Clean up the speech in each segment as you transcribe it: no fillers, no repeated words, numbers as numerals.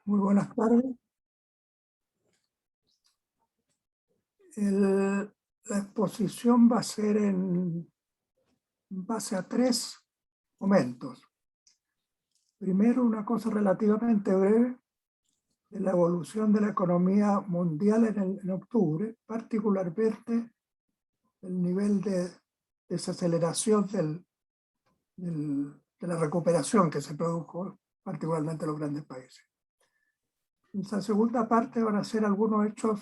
Muy buenas tardes. La exposición va a ser en base a 3 momentos. Primero, una cosa relativamente breve de la evolución de la economía mundial en octubre, particularmente el nivel de desaceleración de la recuperación que se produjo, particularmente en los grandes países. En la segunda parte van a ser algunos hechos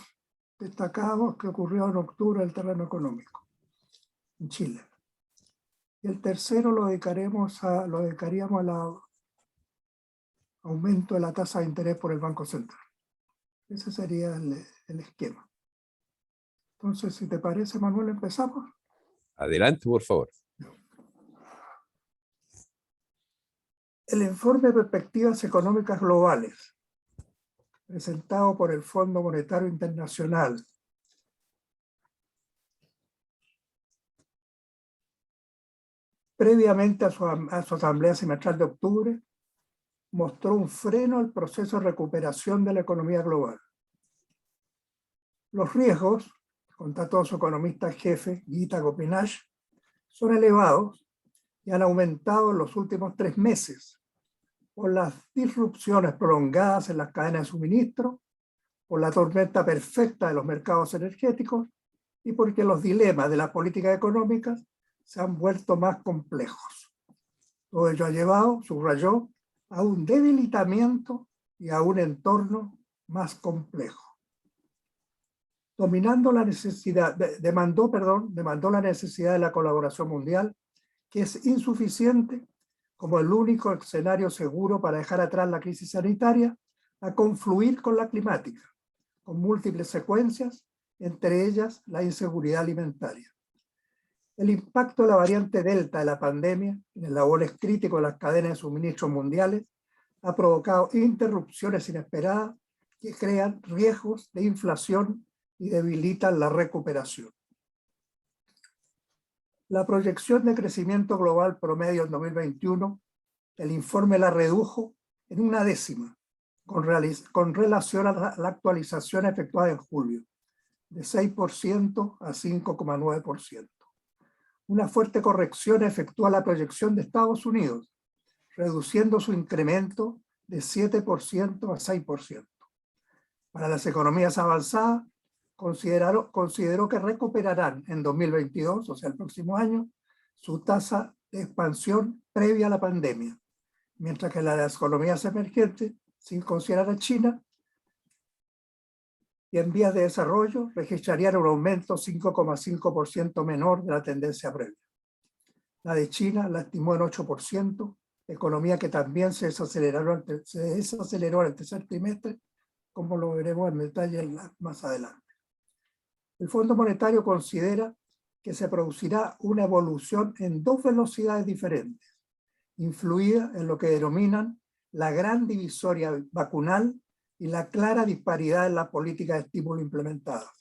destacados que ocurrió en octubre en el terreno económico en Chile. Y el tercero lo dedicaríamos al aumento de la tasa de interés por el Banco Central. Ese sería el esquema. Entonces, si te parece, Manuel, empezamos. Adelante, por favor. El informe de perspectivas económicas globales, presentado por el Fondo Monetario Internacional previamente a su asamblea semestral de octubre, mostró un freno al proceso de recuperación de la economía global. Los riesgos, constató su economista jefe, Gita Gopinath, son elevados y han aumentado en los últimos 3 meses por las disrupciones prolongadas en las cadenas de suministro, por la tormenta perfecta de los mercados energéticos y porque los dilemas de las políticas económicas se han vuelto más complejos. Todo ello ha llevado, subrayó, a un debilitamiento y a un entorno más complejo. Demandó la necesidad de la colaboración mundial, que es insuficiente como el único escenario seguro para dejar atrás la crisis sanitaria, a confluir con la climática, con múltiples secuencias, entre ellas la inseguridad alimentaria. El impacto de la variante Delta de la pandemia en el labores crítico de las cadenas de suministro mundiales ha provocado interrupciones inesperadas que crean riesgos de inflación y debilitan la recuperación. La proyección de crecimiento global promedio en 2021, el informe la redujo en 1/10 con relación a la actualización efectuada en julio, de 6% a 5,9%. Una fuerte corrección efectúa la proyección de Estados Unidos, reduciendo su incremento de 7% a 6%. Para las economías avanzadas, consideró que recuperarán en 2022, o sea, el próximo año, su tasa de expansión previa a la pandemia, mientras que las economías emergentes, sin considerar a China, y en vías de desarrollo, registrarían un aumento 5,5% menor de la tendencia previa. La de China la estimó en 8%, economía que también se desaceleró en el tercer trimestre, como lo veremos en detalle más adelante. El Fondo Monetario considera que se producirá una evolución en 2 velocidades diferentes, influida en lo que denominan la gran divisoria vacunal y la clara disparidad en la política de estímulo implementada.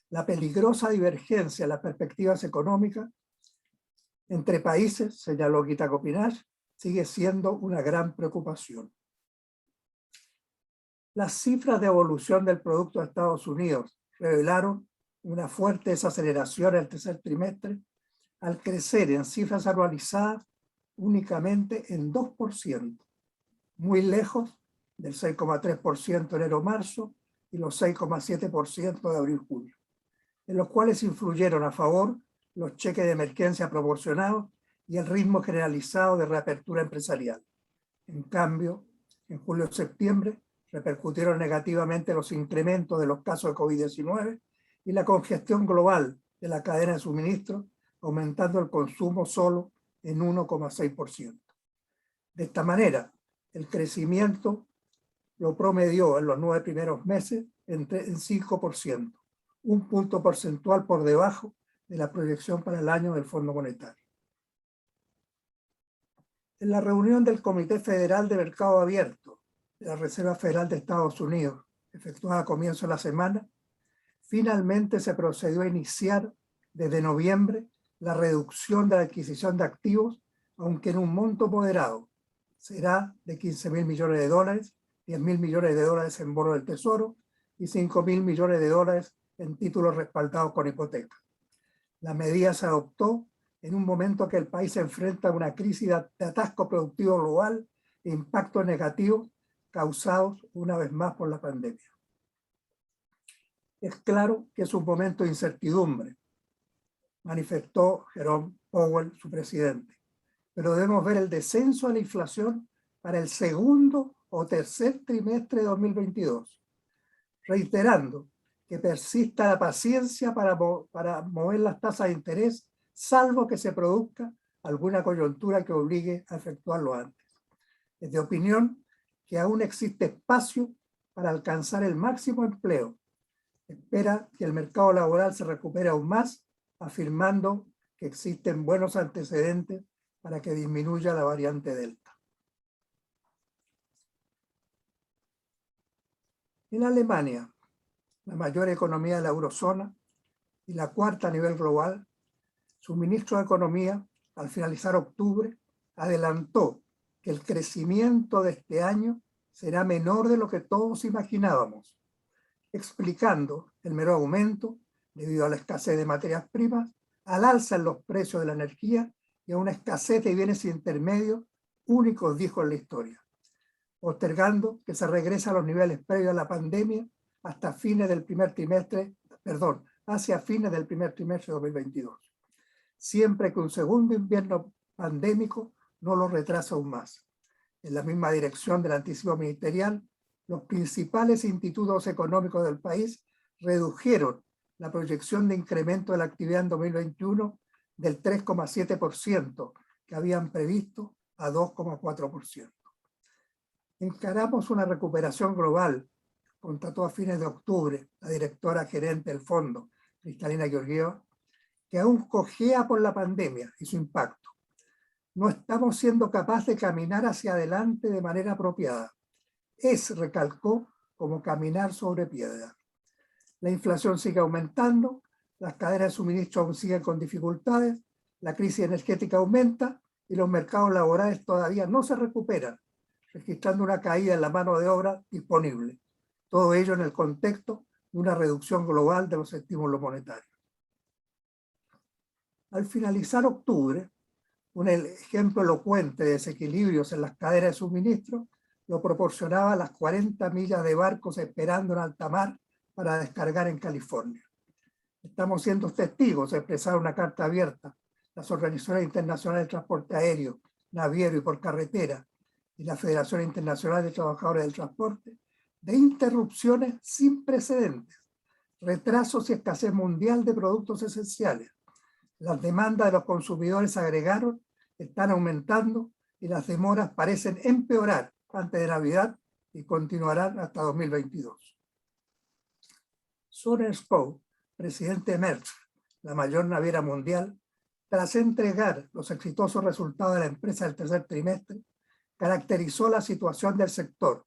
La peligrosa divergencia en las perspectivas económicas entre países, señaló Gita Gopinath, sigue siendo una gran preocupación. Las cifras de evolución del Producto de Estados Unidos revelaron una fuerte desaceleración en el tercer trimestre, al crecer en cifras anualizadas únicamente en 2%, muy lejos del 6,3% enero-marzo y los 6,7% de abril-julio, en los cuales influyeron a favor los cheques de emergencia proporcionados y el ritmo generalizado de reapertura empresarial. En cambio, en julio-septiembre repercutieron negativamente los incrementos de los casos de COVID-19 y la congestión global de la cadena de suministro, aumentando el consumo solo en 1,6%. De esta manera, el crecimiento lo promedió en los 9 primeros meses en 5%, un punto porcentual por debajo de la proyección para el año del Fondo Monetario. En la reunión del Comité Federal de Mercado Abierto de la Reserva Federal de Estados Unidos, efectuada a comienzo de la semana, finalmente se procedió a iniciar desde noviembre la reducción de la adquisición de activos, aunque en un monto moderado, será de $15.000 millones 10.000 millones de dólares en bonos del Tesoro y 5.000 millones de dólares en títulos respaldados con hipoteca. La medida se adoptó en un momento que el país se enfrenta a una crisis de atasco productivo global e impactos negativos causados una vez más por la pandemia. Es claro que es un momento de incertidumbre, manifestó Jerome Powell, su presidente, pero debemos ver el descenso de la inflación para el segundo o tercer trimestre de 2022, reiterando que persista la paciencia para mover las tasas de interés, salvo que se produzca alguna coyuntura que obligue a efectuarlo antes. Es de opinión que aún existe espacio para alcanzar el máximo empleo. Espera que el mercado laboral se recupere aún más, afirmando que existen buenos antecedentes para que disminuya la variante Delta. En Alemania, la mayor economía de la eurozona y la cuarta a nivel global, su ministro de Economía, al finalizar octubre, adelantó que el crecimiento de este año será menor de lo que todos imaginábamos, explicando el mero aumento debido a la escasez de materias primas, al alza en los precios de la energía y a una escasez de bienes intermedios únicos, dijo en la historia, postergando que se regrese a los niveles previos a la pandemia hacia fines del primer trimestre de 2022, siempre que un segundo invierno pandémico no lo retrasa aún más. En la misma dirección del anticipo ministerial, los principales institutos económicos del país redujeron la proyección de incremento de la actividad en 2021 del 3,7% que habían previsto a 2,4%. Encaramos una recuperación global, constató a fines de octubre la directora gerente del fondo, Kristalina Georgieva, que aún cojea por la pandemia y su impacto. No estamos siendo capaces de caminar hacia adelante de manera apropiada. Recalcó, como caminar sobre piedra. La inflación sigue aumentando, las cadenas de suministro aún siguen con dificultades, la crisis energética aumenta y los mercados laborales todavía no se recuperan, registrando una caída en la mano de obra disponible. Todo ello en el contexto de una reducción global de los estímulos monetarios. Al finalizar octubre, un ejemplo elocuente de desequilibrios en las cadenas de suministro lo proporcionaba las 40 millas de barcos esperando en alta mar para descargar en California. Estamos siendo testigos, expresaron una carta abierta las organizaciones internacionales de transporte aéreo, naviero y por carretera y la Federación Internacional de Trabajadores del Transporte, de interrupciones sin precedentes, retrasos y escasez mundial de productos esenciales. Las demandas de los consumidores, agregaron, están aumentando y las demoras parecen empeorar antes de Navidad y continuarán hasta 2022. Søren Skou, presidente de Maersk, la mayor naviera mundial, tras entregar los exitosos resultados de la empresa del tercer trimestre, caracterizó la situación del sector.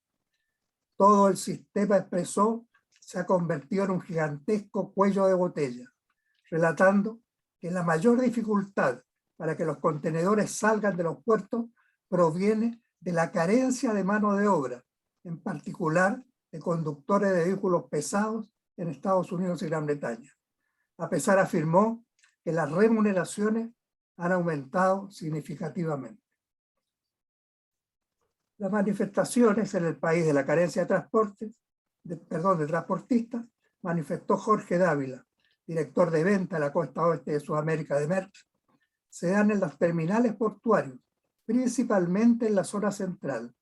Todo el sistema, expresó, se ha convertido en un gigantesco cuello de botella, relatando que la mayor dificultad para que los contenedores salgan de los puertos proviene de la carencia de mano de obra, en particular de conductores de vehículos pesados en Estados Unidos y Gran Bretaña. A pesar, afirmó, que las remuneraciones han aumentado significativamente. Las manifestaciones en el país de la carencia de transportistas, manifestó Jorge Dávila, director de venta de la costa oeste de Sudamérica de Maersk, se dan en los terminales portuarios, principalmente en la zona central.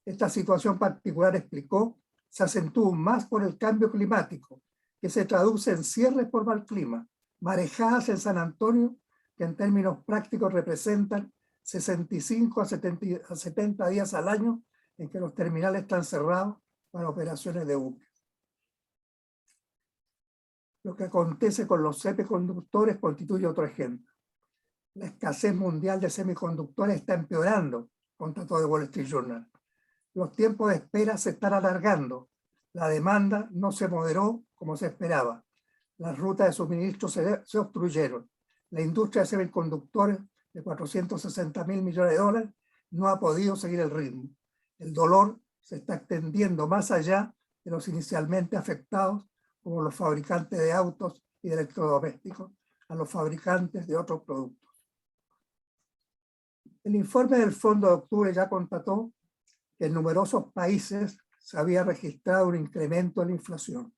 Esta situación particular, explicó, se acentúa más por el cambio climático, que se traduce en cierres por mal clima, marejadas en San Antonio, que en términos prácticos representan 65 a 70 días al año en que los terminales están cerrados para operaciones de buques. Lo que acontece con los semiconductores constituye otro ejemplo. La escasez mundial de semiconductores está empeorando, constató The Wall Street Journal. Los tiempos de espera se están alargando. La demanda no se moderó como se esperaba. Las rutas de suministro se obstruyeron. La industria de semiconductores de 460.000 millones de dólares no ha podido seguir el ritmo. El dolor se está extendiendo más allá de los inicialmente afectados, como los fabricantes de autos y de electrodomésticos, a los fabricantes de otros productos. El informe del Fondo de octubre ya constató que en numerosos países se había registrado un incremento en la inflación,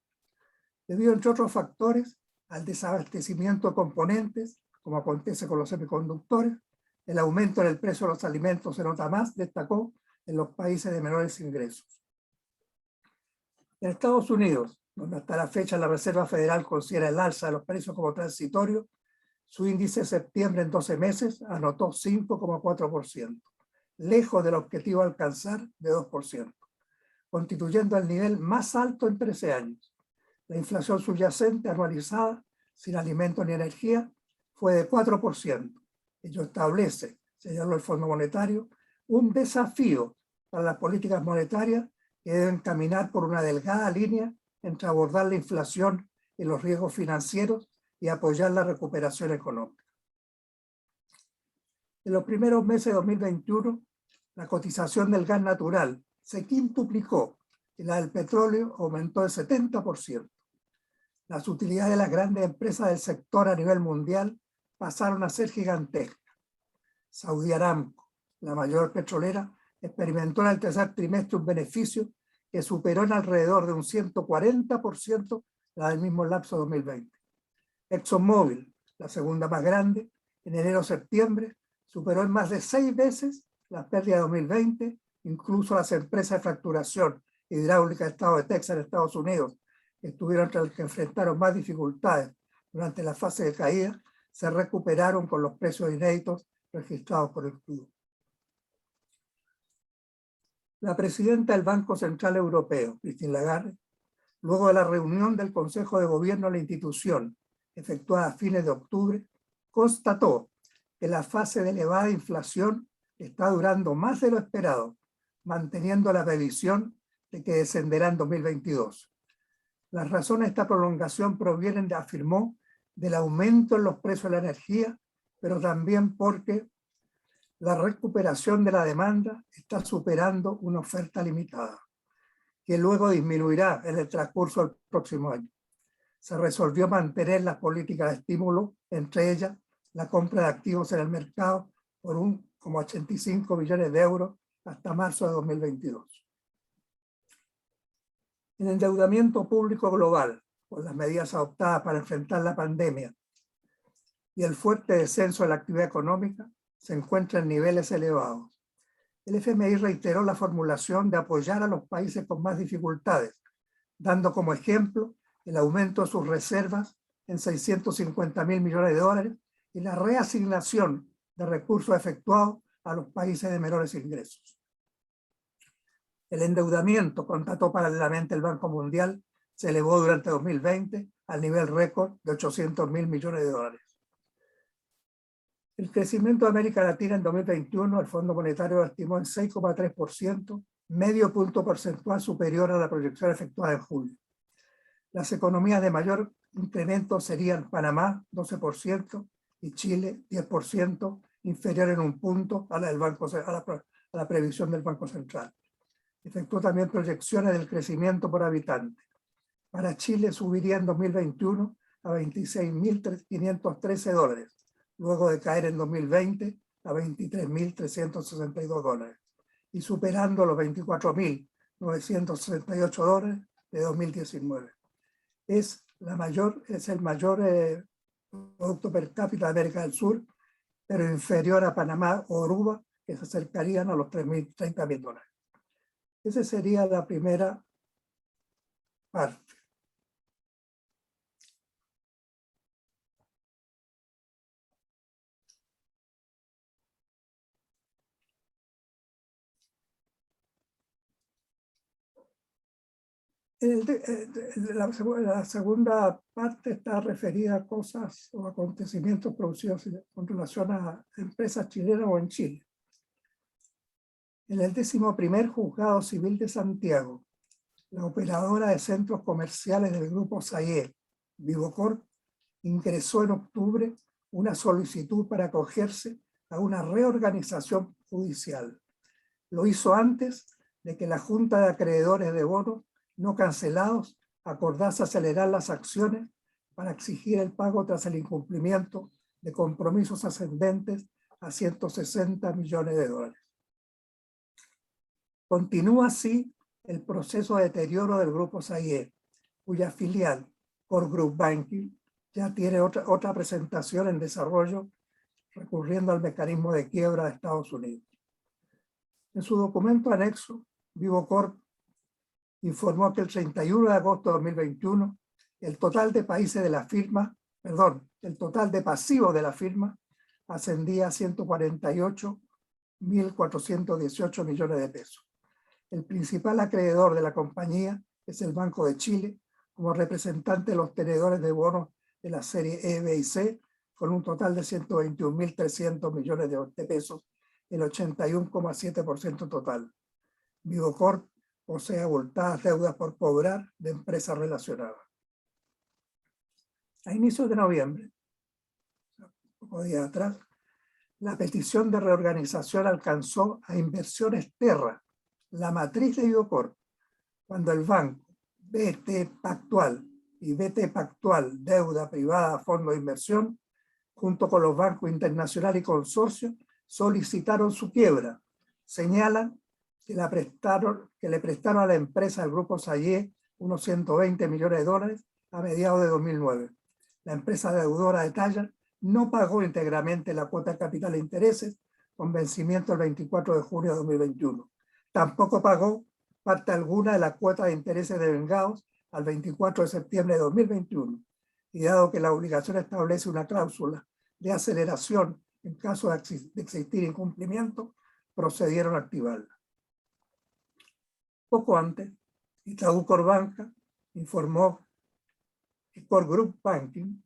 debido, entre otros factores, al desabastecimiento de componentes, como acontece con los semiconductores. El aumento en el precio de los alimentos se nota más, destacó, en los países de menores ingresos. En Estados Unidos, donde hasta la fecha la Reserva Federal considera el alza de los precios como transitorio, su índice de septiembre en 12 meses anotó 5,4%, lejos del objetivo a alcanzar de 2%, constituyendo el nivel más alto en 13 años. La inflación subyacente anualizada, sin alimentos ni energía, fue de 4%. Ello establece, señaló el Fondo Monetario, un desafío para las políticas monetarias que deben caminar por una delgada línea entre abordar la inflación y los riesgos financieros y apoyar la recuperación económica. En los primeros meses de 2021, la cotización del gas natural se quintuplicó y la del petróleo aumentó el 70%. Las utilidades de las grandes empresas del sector a nivel mundial pasaron a ser gigantescas. Saudi Aramco, la mayor petrolera, experimentó en el tercer trimestre un beneficio que superó en alrededor de un 140% la del mismo lapso de 2020. ExxonMobil, la segunda más grande, en enero-septiembre superó en más de 6 veces las pérdidas de 2020. Incluso las empresas de fracturación hidráulica del estado de Texas en Estados Unidos, que estuvieron entre las que enfrentaron más dificultades durante la fase de caída, se recuperaron con los precios inéditos registrados por el crudo. La presidenta del Banco Central Europeo, Christine Lagarde, luego de la reunión del Consejo de Gobierno de la institución, efectuada a fines de octubre, constató que la fase de elevada inflación está durando más de lo esperado, manteniendo la previsión de que descenderá en 2022. Las razones de esta prolongación provienen, afirmó, del aumento en los precios de la energía, pero también porque la recuperación de la demanda está superando una oferta limitada, que luego disminuirá en el transcurso del próximo año. Se resolvió mantener las políticas de estímulo, entre ellas la compra de activos en el mercado por 1,85 billones de euros hasta marzo de 2022. El endeudamiento público global, por las medidas adoptadas para enfrentar la pandemia y el fuerte descenso de la actividad económica, se encuentra en niveles elevados. El FMI reiteró la formulación de apoyar a los países con más dificultades, dando como ejemplo el aumento de sus reservas en 650.000 millones de dólares y la reasignación de recursos efectuados a los países de menores ingresos. El endeudamiento, constató paralelamente el Banco Mundial, se elevó durante 2020 al nivel récord de 800.000 millones de dólares. El crecimiento de América Latina en 2021, el Fondo Monetario lo estimó en 6,3%, medio punto porcentual superior a la proyección efectuada en julio. Las economías de mayor incremento serían Panamá, 12%, y Chile, 10%, inferior en un punto a la previsión del Banco Central. Efectuó también proyecciones del crecimiento por habitante. Para Chile subiría en 2021 a 26.513 dólares, luego de caer en 2020 a 23.362 dólares y superando los 24.968 dólares de 2019. Es el mayor producto per cápita de América del Sur, pero inferior a Panamá o Aruba, que se acercarían a los 30.000 dólares. Esa sería la primera parte. La segunda parte está referida a cosas o acontecimientos producidos con relación a empresas chilenas o en Chile. En el 11º Juzgado Civil de Santiago, la operadora de centros comerciales del grupo SAIE, Vivocorp, ingresó en octubre una solicitud para acogerse a una reorganización judicial. Lo hizo antes de que la Junta de Acreedores de Bonos no cancelados acordase acelerar las acciones para exigir el pago tras el incumplimiento de compromisos ascendentes a 160 millones de dólares. Continúa así el proceso de deterioro del Grupo SAIE, cuya filial, Core Group Banking, ya tiene otra presentación en desarrollo recurriendo al mecanismo de quiebra de Estados Unidos. En su documento anexo, VivoCorp informó que el 31 de agosto de 2021 el total de países de la firma, el total de pasivos de la firma ascendía a 148.418 millones de pesos. El principal acreedor de la compañía es el Banco de Chile, como representante de los tenedores de bonos de la serie E, B y C, con un total de 121.300 millones de pesos, el 81,7% total. VivoCorp posee abultadas deudas por cobrar de empresas relacionadas. A inicios de noviembre, pocos días atrás, la petición de reorganización alcanzó a Inversiones Terra, la matriz de VivoCorp, cuando el banco BT Pactual y BT Pactual Deuda Privada Fondo de Inversión, junto con los bancos internacionales y consorcios, solicitaron su quiebra. Señalan que le prestaron a la empresa del Grupo SAIE unos 120 millones de dólares a mediados de 2009. La empresa deudora detalla no pagó íntegramente la cuota de capital e intereses con vencimiento el 24 de junio de 2021. Tampoco pagó parte alguna de la cuota de intereses devengados al 24 de septiembre de 2021. Y dado que la obligación establece una cláusula de aceleración en caso de existir incumplimiento, procedieron a activarla. Poco antes, Itaú Corbanca informó que Core Group Banking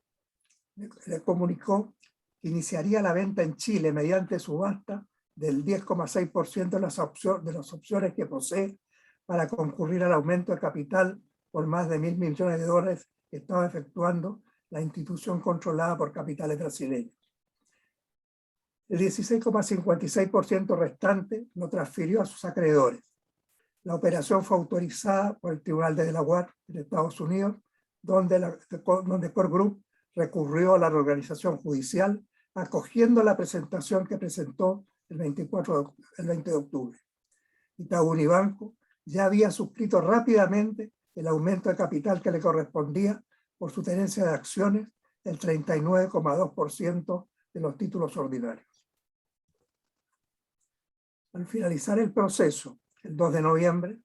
le comunicó que iniciaría la venta en Chile mediante subasta del 10,6% de las opciones que posee para concurrir al aumento de capital por más de 1.000 millones de dólares que estaba efectuando la institución controlada por capitales brasileños. El 16,56% restante lo transfirió a sus acreedores. La operación fue autorizada por el Tribunal de Delaware de Estados Unidos, donde Core Group recurrió a la reorganización judicial, acogiendo la presentación que presentó el 20 de octubre. Itaú Unibanco ya había suscrito rápidamente el aumento de capital que le correspondía por su tenencia de acciones, el 39,2% de los títulos ordinarios. Al finalizar el proceso, el 2 de noviembre,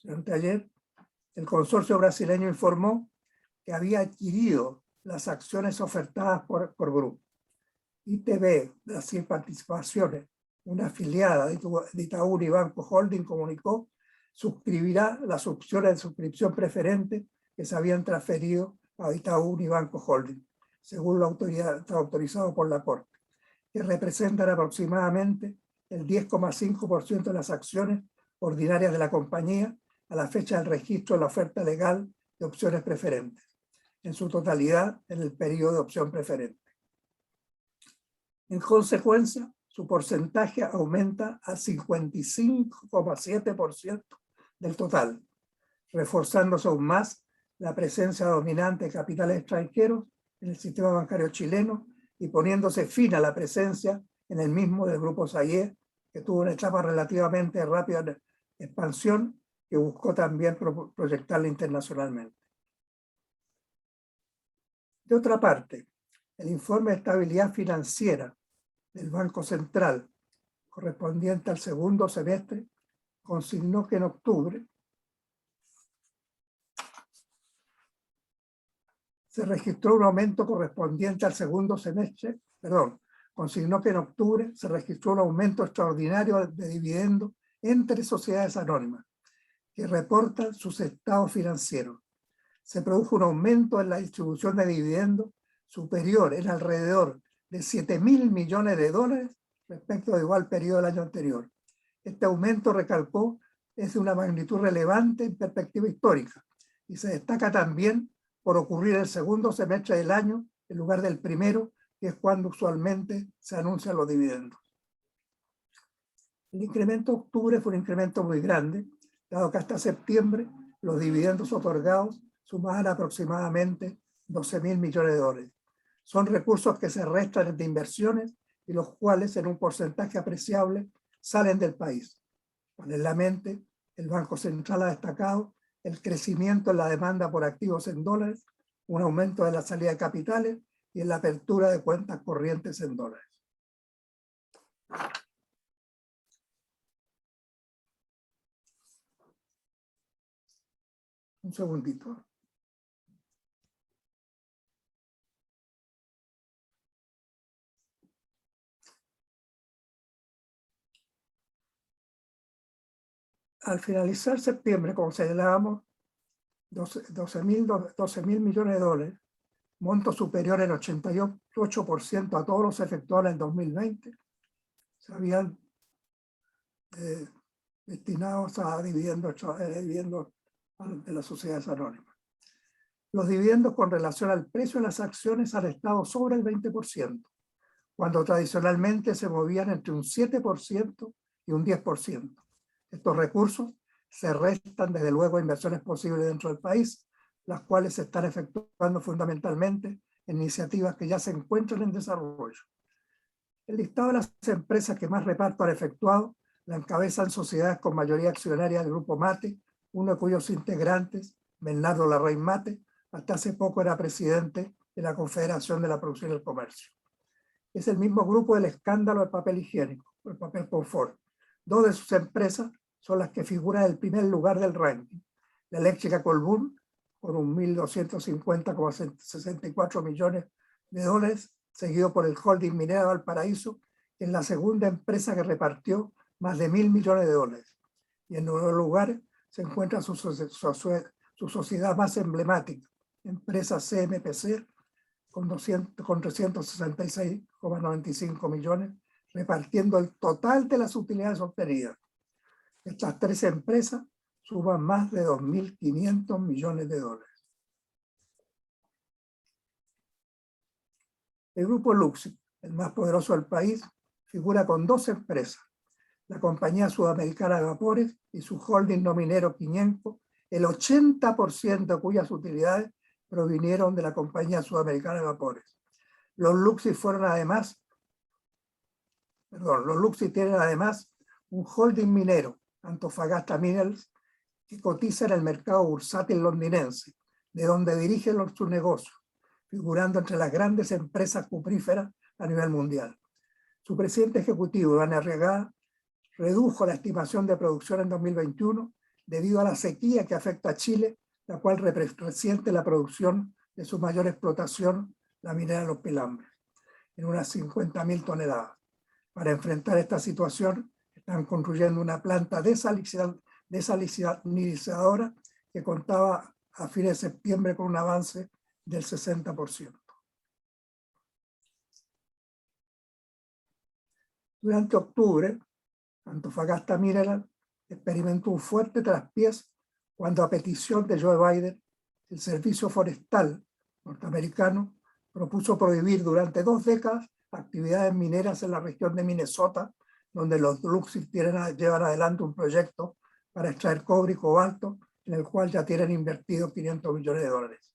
anteayer, el consorcio brasileño informó que había adquirido las acciones ofertadas por Group. ITB Brasil Participaciones, una afiliada de Itaú Unibanco Holding, comunicó suscribirá las opciones de suscripción preferente que se habían transferido a Itaú Unibanco Holding, según la autoridad autorizado por la Corte, que representan aproximadamente el 10,5% de las acciones ordinarias de la compañía a la fecha del registro de la oferta legal de opciones preferentes, en su totalidad en el periodo de opción preferente. En consecuencia, su porcentaje aumenta a 55,7% del total, reforzándose aún más la presencia dominante de capitales extranjeros en el sistema bancario chileno y poniéndose fin a la presencia en el mismo del Grupo SAIE, que tuvo una etapa relativamente rápida de expansión que buscó también proyectarla internacionalmente. De otra parte, el informe de estabilidad financiera del Banco Central, correspondiente al segundo semestre, consignó que en octubre se registró un aumento correspondiente al segundo semestre, consignó que en octubre se registró un aumento extraordinario de dividendos entre sociedades anónimas que reportan sus estados financieros. Se produjo un aumento en la distribución de dividendos superior en alrededor de 7.000 millones de dólares respecto al igual periodo del año anterior. Este aumento, recalcó, es de una magnitud relevante en perspectiva histórica y se destaca también por ocurrir el segundo semestre del año en lugar del primero, que es cuando usualmente se anuncian los dividendos. El incremento de octubre fue un incremento muy grande, dado que hasta septiembre los dividendos otorgados sumaban aproximadamente 12.000 millones de dólares. Son recursos que se restan de inversiones y los cuales en un porcentaje apreciable salen del país. Paralelamente, el Banco Central ha destacado el crecimiento en la demanda por activos en dólares, un aumento de la salida de capitales y en la apertura de cuentas corrientes en dólares. Un segundito. Al finalizar septiembre, como señalábamos, 12.000 millones de dólares, monto superior en 88% a todos los efectuados en el 2020, se habían destinados a dividendos de las sociedades anónimas. Los dividendos con relación al precio de las acciones han estado sobre el 20%, cuando tradicionalmente se movían entre un 7% y un 10%. Estos recursos se restan desde luego a inversiones posibles dentro del país, las cuales se están efectuando fundamentalmente en iniciativas que ya se encuentran en desarrollo. El listado de las empresas que más reparto han efectuado la encabezan sociedades con mayoría accionaria del Grupo Mate, uno de cuyos integrantes, Bernardo Larraín Mate, hasta hace poco era presidente de la Confederación de la Producción y el Comercio. Es el mismo grupo del escándalo del papel higiénico, el papel confort. Dos de sus empresas son las que figuran en el primer lugar del ranking. La eléctrica Colbún, con 1.250,64 millones de dólares, seguido por el holding minero Valparaíso, que es la segunda empresa que repartió más de 1.000 millones de dólares. Y en nuevo lugar se encuentra su sociedad más emblemática, empresa CMPC, con 366,95 millones, repartiendo el total de las utilidades obtenidas. Estas tres empresas suman más de 2.500 millones de dólares. El grupo Luxi, el más poderoso del país, figura con dos empresas, la Compañía Sudamericana de Vapores y su holding no minero Quiñenco, el 80% de cuyas utilidades provinieron de la Compañía Sudamericana de Vapores. Los Luxi tienen además un holding minero, Antofagasta Minerals, que cotiza en el mercado bursátil londinense, de donde dirigen sus negocios, figurando entre las grandes empresas cupríferas a nivel mundial. Su presidente ejecutivo, Iván Arriagada, redujo la estimación de producción en 2021 debido a la sequía que afecta a Chile, la cual resiente la producción de su mayor explotación, la minera Los Pilambres, en unas 50.000 toneladas. Para enfrentar esta situación, están construyendo una planta desalinizadora que contaba a fines de septiembre con un avance del 60%. Durante octubre, Antofagasta Mineral experimentó un fuerte traspiés cuando, a petición de Joe Biden, el Servicio Forestal norteamericano propuso prohibir durante 2 décadas actividades mineras en la región de Minnesota, donde los Luxi llevan adelante un proyecto para extraer cobre y cobalto, en el cual ya tienen invertido 500 millones de dólares.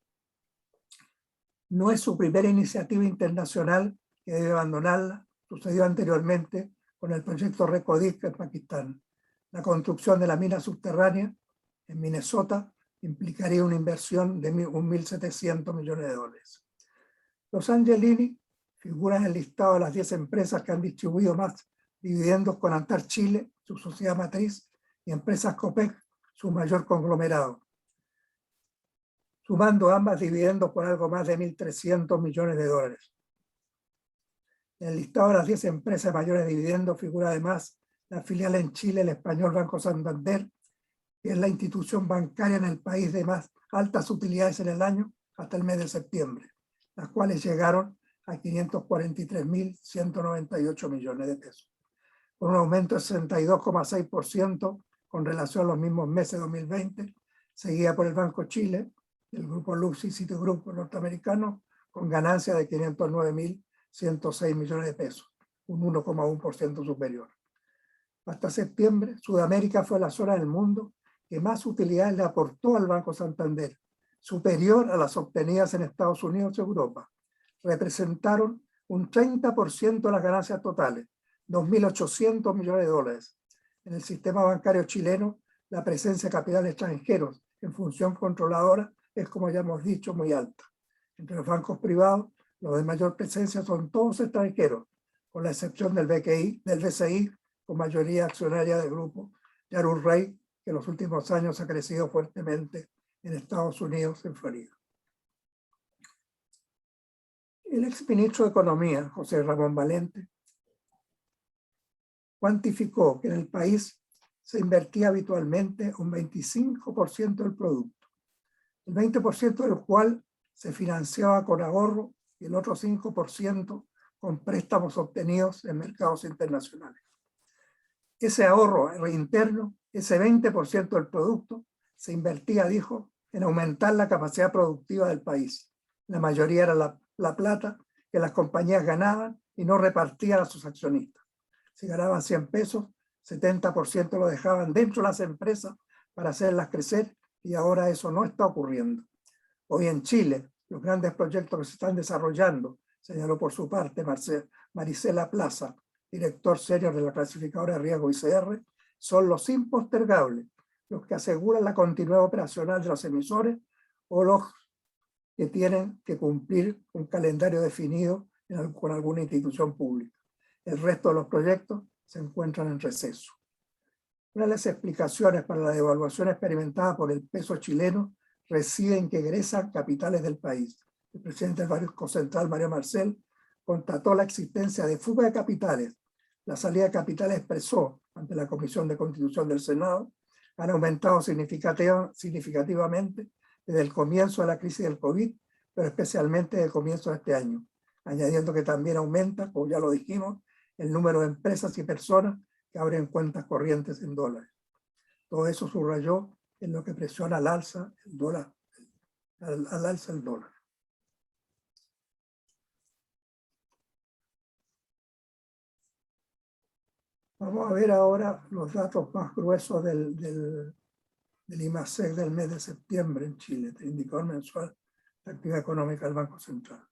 No es su primera iniciativa internacional que debe abandonarla. Sucedió anteriormente con el proyecto Recodic en Pakistán. La construcción de la mina subterránea en Minnesota implicaría una inversión de 1.700 millones de dólares. Los Angelini figuran en el listado de las 10 empresas que han distribuido más dividendos con Antar Chile, su sociedad matriz, y Empresas Copec, su mayor conglomerado, sumando ambas dividendos por algo más de 1.300 millones de dólares. En el listado de las 10 empresas de mayores dividendos figura además la filial en Chile, el español Banco Santander, que es la institución bancaria en el país de más altas utilidades en el año hasta el mes de septiembre, las cuales llegaron a 543.198 millones de pesos, con un aumento de 62,6% con relación a los mismos meses de 2020, seguida por el Banco Chile, el Grupo Luxi Citigroup norteamericano, con ganancia de 509.106 millones de pesos, un 1,1% superior. Hasta septiembre, Sudamérica fue la zona del mundo que más utilidades le aportó al Banco Santander, superior a las obtenidas en Estados Unidos y Europa. Representaron un 30% de las ganancias totales, 2.800 millones de dólares. En el sistema bancario chileno, la presencia de capitales extranjeros en función controladora es, como ya hemos dicho, muy alta. Entre los bancos privados, los de mayor presencia son todos extranjeros, con la excepción del BCI, con mayoría accionaria del grupo Yarur Rey, que en los últimos años ha crecido fuertemente en Estados Unidos, en Florida. El exministro de Economía, José Ramón Valente, cuantificó que en el país se invertía habitualmente un 25% del producto, el 20% del cual se financiaba con ahorro y el otro 5% con préstamos obtenidos en mercados internacionales. Ese ahorro interno, ese 20% del producto, se invertía, dijo, en aumentar la capacidad productiva del país. La mayoría era la plata que las compañías ganaban y no repartían a sus accionistas. Si ganaban 100 pesos, 70% lo dejaban dentro de las empresas para hacerlas crecer, y ahora eso no está ocurriendo. Hoy en Chile, los grandes proyectos que se están desarrollando, señaló por su parte Marisela Plaza, director senior de la clasificadora de riesgo ICR, son los impostergables, los que aseguran la continuidad operacional de los emisores o los que tienen que cumplir un calendario definido con alguna institución pública. El resto de los proyectos se encuentran en receso. Una de las explicaciones para la devaluación experimentada por el peso chileno reside en que egresan capitales del país. El presidente del Banco Central, Mario Marcel, constató la existencia de fuga de capitales. La salida de capitales expresó ante la Comisión de Constitución del Senado han aumentado significativamente desde el comienzo de la crisis del COVID, pero especialmente desde el comienzo de este año, añadiendo que también aumenta, como ya lo dijimos, el número de empresas y personas que abren cuentas corrientes en dólares. Todo eso subrayó en lo que presiona al alza el dólar. Al alza el dólar. Vamos a ver ahora los datos más gruesos del IMASEC del mes de septiembre en Chile, el indicador mensual de actividad económica del Banco Central.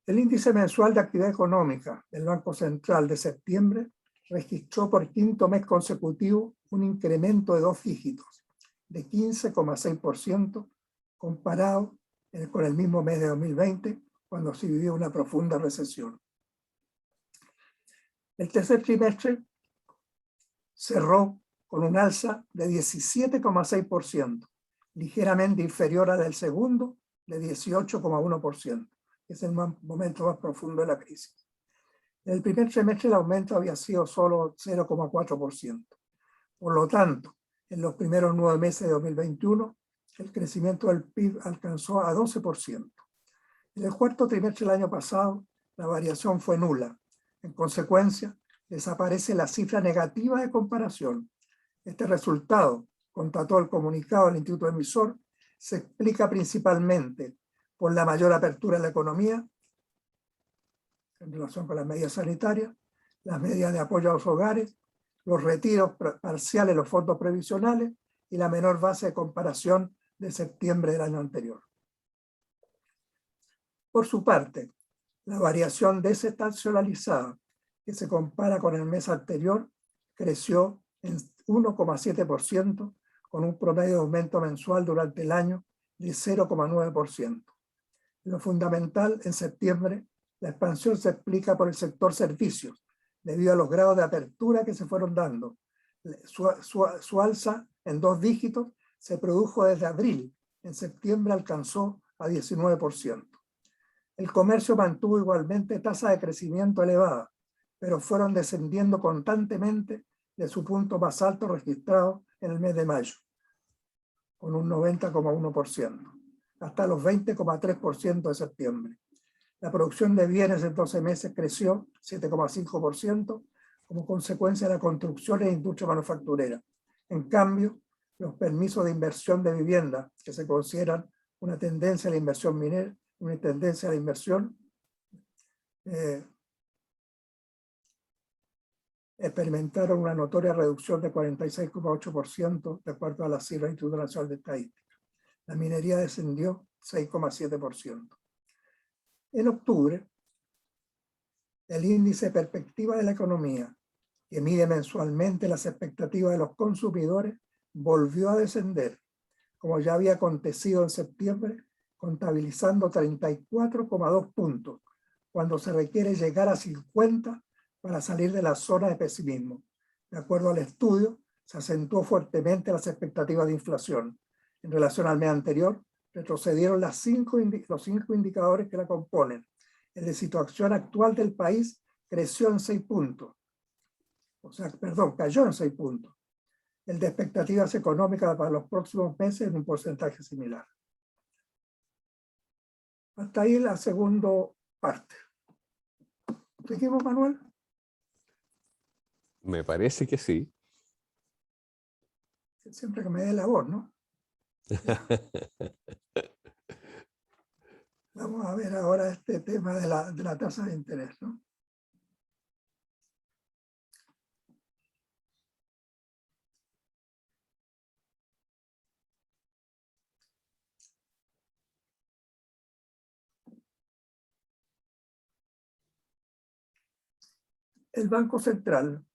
El índice mensual de actividad económica del Banco Central de septiembre registró por quinto mes consecutivo un incremento de 2 dígitos, de 15,6%, comparado con el mismo mes de 2020, cuando se vivió una profunda recesión. El tercer trimestre cerró con un alza de 17,6%, ligeramente inferior a la del segundo, de 18,1%. Es el momento más profundo de la crisis. En el primer trimestre el aumento había sido solo 0,4%. Por lo tanto, en los primeros 9 meses de 2021, el crecimiento del PIB alcanzó a 12%. En el cuarto trimestre del año pasado, la variación fue nula. En consecuencia, desaparece la cifra negativa de comparación. Este resultado, constató el comunicado del Instituto Emisor, se explica principalmente por la mayor apertura de la economía en relación con las medidas sanitarias, las medidas de apoyo a los hogares, los retiros parciales de los fondos previsionales y la menor base de comparación de septiembre del año anterior. Por su parte, la variación desestacionalizada, que se compara con el mes anterior, creció en 1,7%, con un promedio de aumento mensual durante el año de 0,9%. En lo fundamental, en septiembre, la expansión se explica por el sector servicios, debido a los grados de apertura que se fueron dando. Su alza en 2 dígitos se produjo desde abril. En septiembre alcanzó a 19%. El comercio mantuvo igualmente tasa de crecimiento elevada, pero fueron descendiendo constantemente de su punto más alto registrado en el mes de mayo, con un 90,1%, hasta los 20,3% de septiembre. La producción de bienes en 12 meses creció 7,5% como consecuencia de la construcción e industria manufacturera. En cambio, los permisos de inversión de vivienda, que se consideran una tendencia a la inversión una tendencia a la inversión, experimentaron una notoria reducción de 46,8% de acuerdo a las cifras del Instituto Nacional de Estadística. La minería descendió 6,7%. En octubre, el índice de perspectiva de la economía, que mide mensualmente las expectativas de los consumidores, volvió a descender, como ya había acontecido en septiembre, contabilizando 34,2 puntos, cuando se requiere llegar a 50 para salir de la zona de pesimismo. De acuerdo al estudio, se acentuó fuertemente las expectativas de inflación. En relación al mes anterior, retrocedieron los 5 indicadores que la componen. El de situación actual del país creció en 6 puntos. Cayó en 6 puntos. El de expectativas económicas para los próximos meses en un porcentaje similar. Hasta ahí la segunda parte. ¿Seguimos, Manuel? Me parece que sí. Siempre que me dé la voz, ¿no? Vamos a ver ahora este tema de la tasa de interés, ¿no? El Banco Central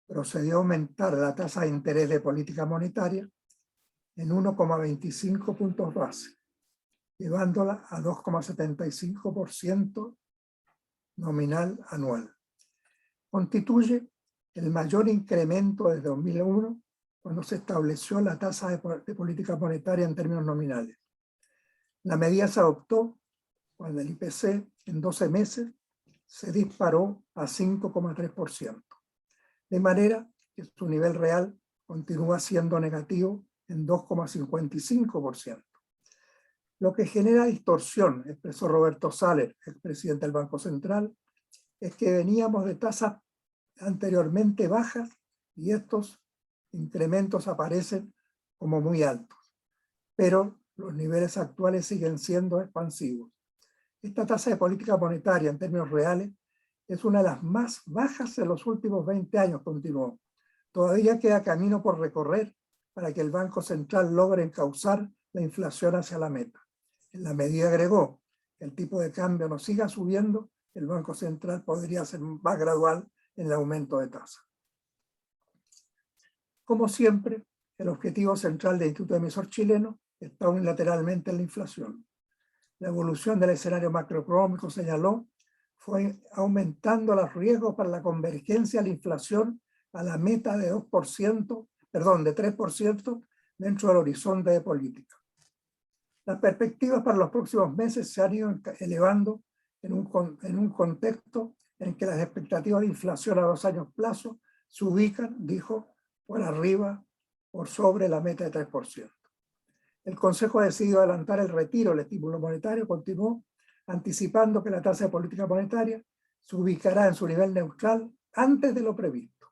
procedió a aumentar la tasa de interés de política monetaria en 1,25 puntos base, llevándola a 2,75% nominal anual. Constituye el mayor incremento desde 2001, cuando se estableció la tasa de política monetaria en términos nominales. La medida se adoptó cuando el IPC en 12 meses se disparó a 5,3%, de manera que su nivel real continúa siendo negativo en 2,55%. Lo que genera distorsión, expresó Roberto Saller, expresidente del Banco Central, es que veníamos de tasas anteriormente bajas y estos incrementos aparecen como muy altos, pero los niveles actuales siguen siendo expansivos. Esta tasa de política monetaria en términos reales es una de las más bajas de los últimos 20 años, continuó. Todavía queda camino por recorrer para que el Banco Central logre encauzar la inflación hacia la meta. En la medida, agregó, que el tipo de cambio no siga subiendo, el Banco Central podría ser más gradual en el aumento de tasa. Como siempre, el objetivo central del Instituto Emisor Chileno está unilateralmente en la inflación. La evolución del escenario macroeconómico, señaló, fue aumentando los riesgos para la convergencia de la inflación a la meta de 3% dentro del horizonte de política. Las perspectivas para los próximos meses se han ido elevando en un contexto en que las expectativas de inflación a 2 años plazo se ubican, dijo, por arriba, por sobre la meta de 3%. El Consejo ha decidido adelantar el retiro del estímulo monetario, continuó, anticipando que la tasa de política monetaria se ubicará en su nivel neutral antes de lo previsto.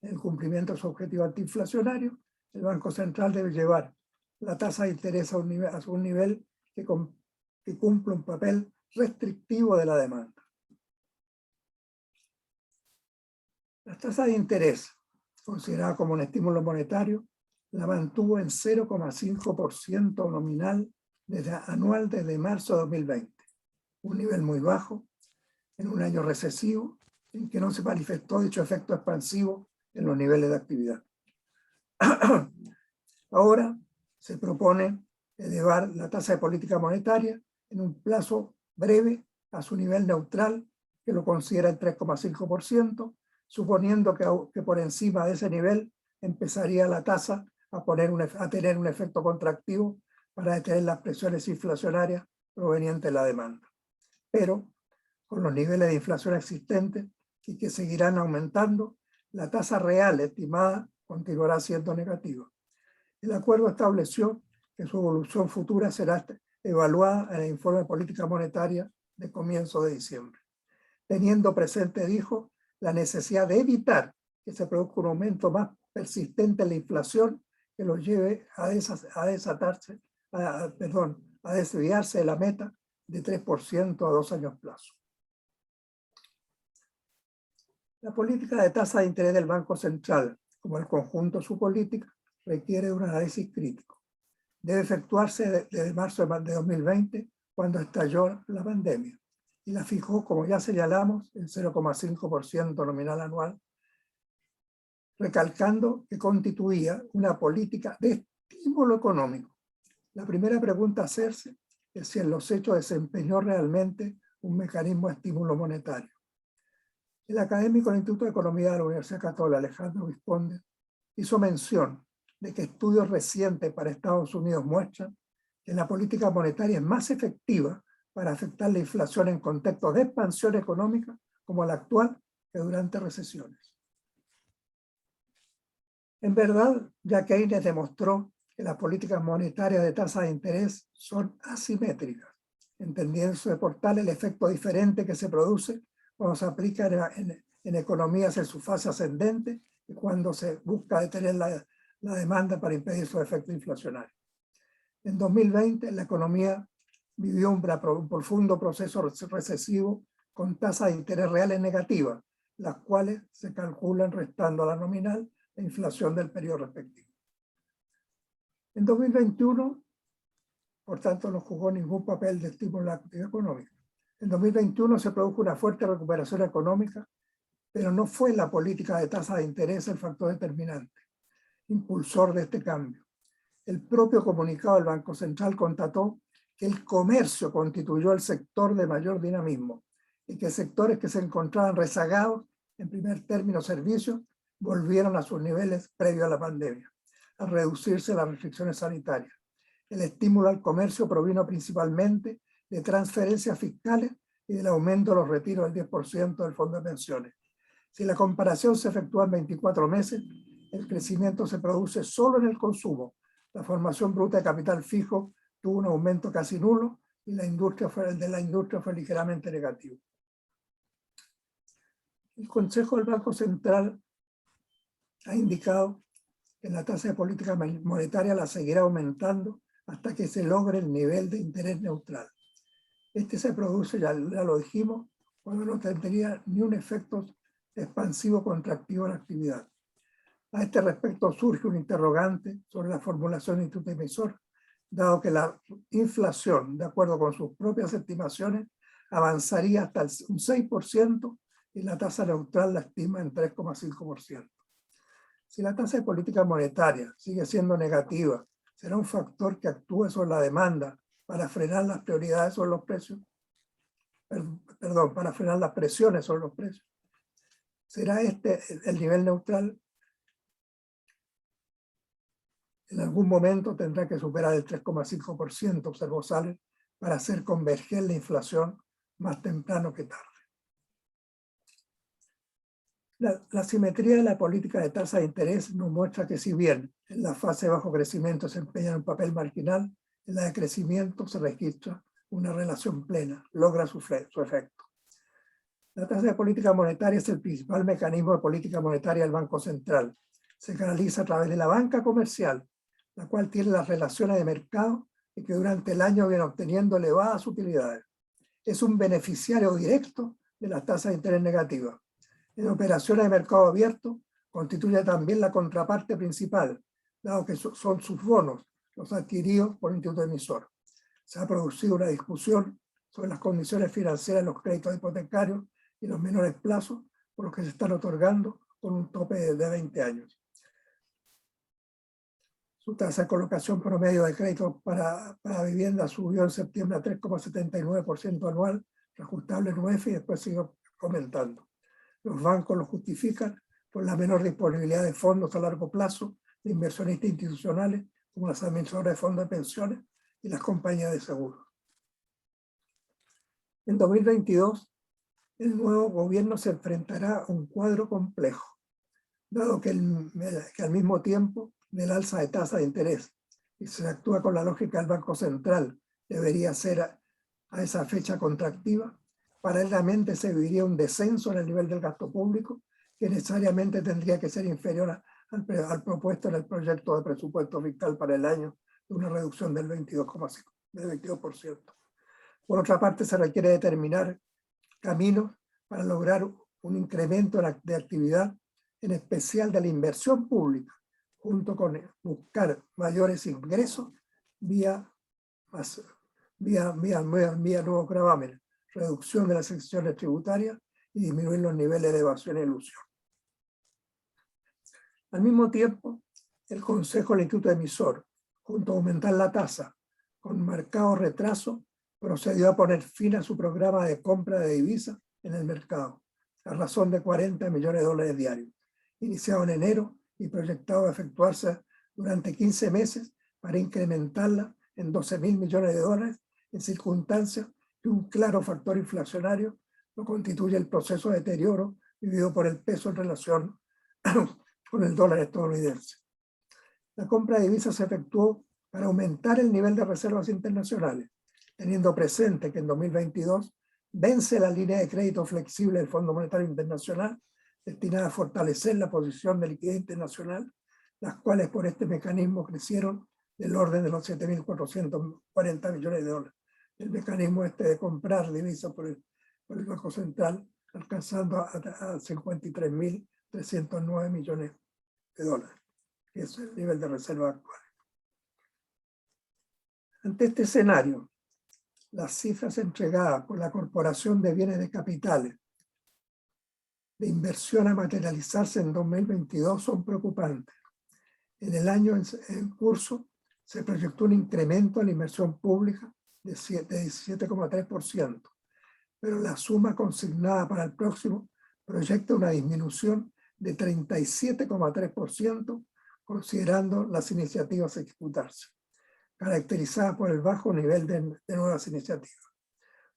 En el cumplimiento de su objetivo antiinflacionario, el Banco Central debe llevar la tasa de interés a un nivel que cumple un papel restrictivo de la demanda. La tasa de interés, considerada como un estímulo monetario, la mantuvo en 0,5% nominal anual desde marzo de 2020, un nivel muy bajo en un año recesivo en que no se manifestó dicho efecto expansivo en los niveles de actividad. Ahora se propone elevar la tasa de política monetaria en un plazo breve a su nivel neutral, que lo considera el 3,5%, suponiendo que por encima de ese nivel empezaría la tasa a tener un efecto contractivo para detener las presiones inflacionarias provenientes de la demanda. Pero con los niveles de inflación existentes y que seguirán aumentando, la tasa real estimada continuará siendo negativa. El acuerdo estableció que su evolución futura será evaluada en el informe de política monetaria de comienzo de diciembre, teniendo presente, dijo, la necesidad de evitar que se produzca un aumento más persistente en la inflación que los lleve a a desviarse de la meta de 3% a 2 años plazo. La política de tasa de interés del Banco Central, como el conjunto de su política, requiere de un análisis crítico. Debe efectuarse desde marzo de 2020, cuando estalló la pandemia, y la fijó, como ya señalamos, en 0,5% nominal anual, recalcando que constituía una política de estímulo económico. La primera pregunta a hacerse es si en los hechos desempeñó realmente un mecanismo de estímulo monetario. El académico del Instituto de Economía de la Universidad Católica, Alejandro Visconde, hizo mención de que estudios recientes para Estados Unidos muestran que la política monetaria es más efectiva para afectar la inflación en contextos de expansión económica como la actual que durante recesiones. En verdad, ya Keynes demostró que las políticas monetarias de tasa de interés son asimétricas, entendiéndose por tal el efecto diferente que se produce cuando se aplica en economías en su fase ascendente y cuando se busca detener la demanda para impedir su efecto inflacionario. En 2020, la economía vivió un profundo proceso recesivo con tasas de interés reales negativas, las cuales se calculan restando a la nominal la inflación del periodo respectivo. En 2021, por tanto, no jugó ningún papel de estímulo a la actividad económica. En 2021 se produjo una fuerte recuperación económica, pero no fue la política de tasa de interés el factor determinante, impulsor de este cambio. El propio comunicado del Banco Central constató que el comercio constituyó el sector de mayor dinamismo y que sectores que se encontraban rezagados, en primer término servicios, volvieron a sus niveles previos a la pandemia, al reducirse las restricciones sanitarias. El estímulo al comercio provino principalmente de transferencias fiscales y del aumento de los retiros del 10% del fondo de pensiones. Si la comparación se efectúa en 24 meses, el crecimiento se produce solo en el consumo. La formación bruta de capital fijo tuvo un aumento casi nulo y el de la industria fue ligeramente negativo. El Consejo del Banco Central ha indicado que la tasa de política monetaria la seguirá aumentando hasta que se logre el nivel de interés neutral. Este se produce, ya lo dijimos, cuando no tendría ni un efecto expansivo contractivo en la actividad. A este respecto surge un interrogante sobre la formulación del instituto emisor, dado que la inflación, de acuerdo con sus propias estimaciones, avanzaría hasta un 6% y la tasa neutral la estima en 3,5%. Si la tasa de política monetaria sigue siendo negativa, ¿será un factor que actúe sobre la demanda para frenar las prioridades sobre los precios? Perdón, para frenar las presiones sobre los precios. ¿Será este el nivel neutral? En algún momento tendrá que superar el 3,5%, observó Sales, para hacer converger la inflación más temprano que tarde. La simetría de la política de tasa de interés nos muestra que si bien en la fase de bajo crecimiento se empeña un papel marginal, en la de crecimiento se registra una relación plena, logra su efecto. La tasa de política monetaria es el principal mecanismo de política monetaria del Banco Central. Se canaliza a través de la banca comercial, la cual tiene las relaciones de mercado y que durante el año viene obteniendo elevadas utilidades. Es un beneficiario directo de las tasas de interés negativas. En operaciones de mercado abierto constituye también la contraparte principal, dado que son sus bonos los adquiridos por el instituto emisor. Se ha producido una discusión sobre las condiciones financieras de los créditos hipotecarios y los menores plazos por los que se están otorgando con un tope de 20 años. Su tasa de colocación promedio de créditos para vivienda subió en septiembre a 3,79% anual, reajustable en UEF y después sigue aumentando. Los bancos lo justifican por la menor disponibilidad de fondos a largo plazo de inversionistas institucionales como las administradoras de fondos de pensiones y las compañías de seguros. En 2022, el nuevo gobierno se enfrentará a un cuadro complejo, dado que al mismo tiempo del alza de tasa de interés y se actúa con la lógica del Banco Central, debería ser a esa fecha contractiva. Paralelamente se viviría un descenso en el nivel del gasto público que necesariamente tendría que ser inferior al propuesto en el proyecto de presupuesto fiscal para el año, de una reducción del 22,5%. del 22%. Por otra parte, se requiere determinar caminos para lograr un incremento de actividad, en especial de la inversión pública, junto con buscar mayores ingresos vía nuevos gravámenes, reducción de las exenciones tributarias y disminuir los niveles de evasión y elusión. Al mismo tiempo, el Consejo del Instituto Emisor, junto a aumentar la tasa con marcado retraso, procedió a poner fin a su programa de compra de divisas en el mercado, a razón de $40 millones diarios, iniciado en enero y proyectado a efectuarse durante 15 meses para incrementarla en $12.000 millones en circunstancias que un claro factor inflacionario lo constituye el proceso de deterioro vivido por el peso en relación con el dólar estadounidense. La compra de divisas se efectuó para aumentar el nivel de reservas internacionales, teniendo presente que en 2022 vence la línea de crédito flexible del Fondo Monetario Internacional destinada a fortalecer la posición de liquidez internacional, las cuales por este mecanismo crecieron del orden de los $7.440 millones. El mecanismo de comprar divisas por el Banco Central, alcanzando a $53.309 millones, que es el nivel de reserva actual. Ante este escenario, las cifras entregadas por la Corporación de Bienes de Capitales de inversión a materializarse en 2022 son preocupantes. En el año en curso se proyectó un incremento en la inversión pública de 17,3%, pero la suma consignada para el próximo proyecta una disminución de 37,3%, considerando las iniciativas a ejecutarse, caracterizada por el bajo nivel de nuevas iniciativas,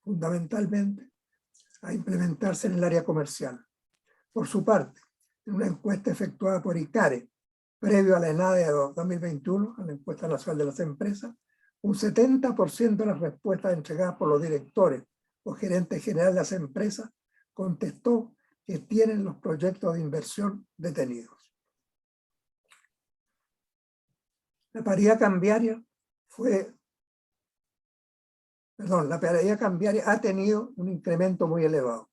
fundamentalmente a implementarse en el área comercial. Por su parte, en una encuesta efectuada por ICARE, previo a la ENADE de 2021, a la encuesta nacional de las empresas, un 70% de las respuestas entregadas por los directores o gerentes generales de las empresas contestó que tienen los proyectos de inversión detenidos. La paridad cambiaria ha tenido un incremento muy elevado.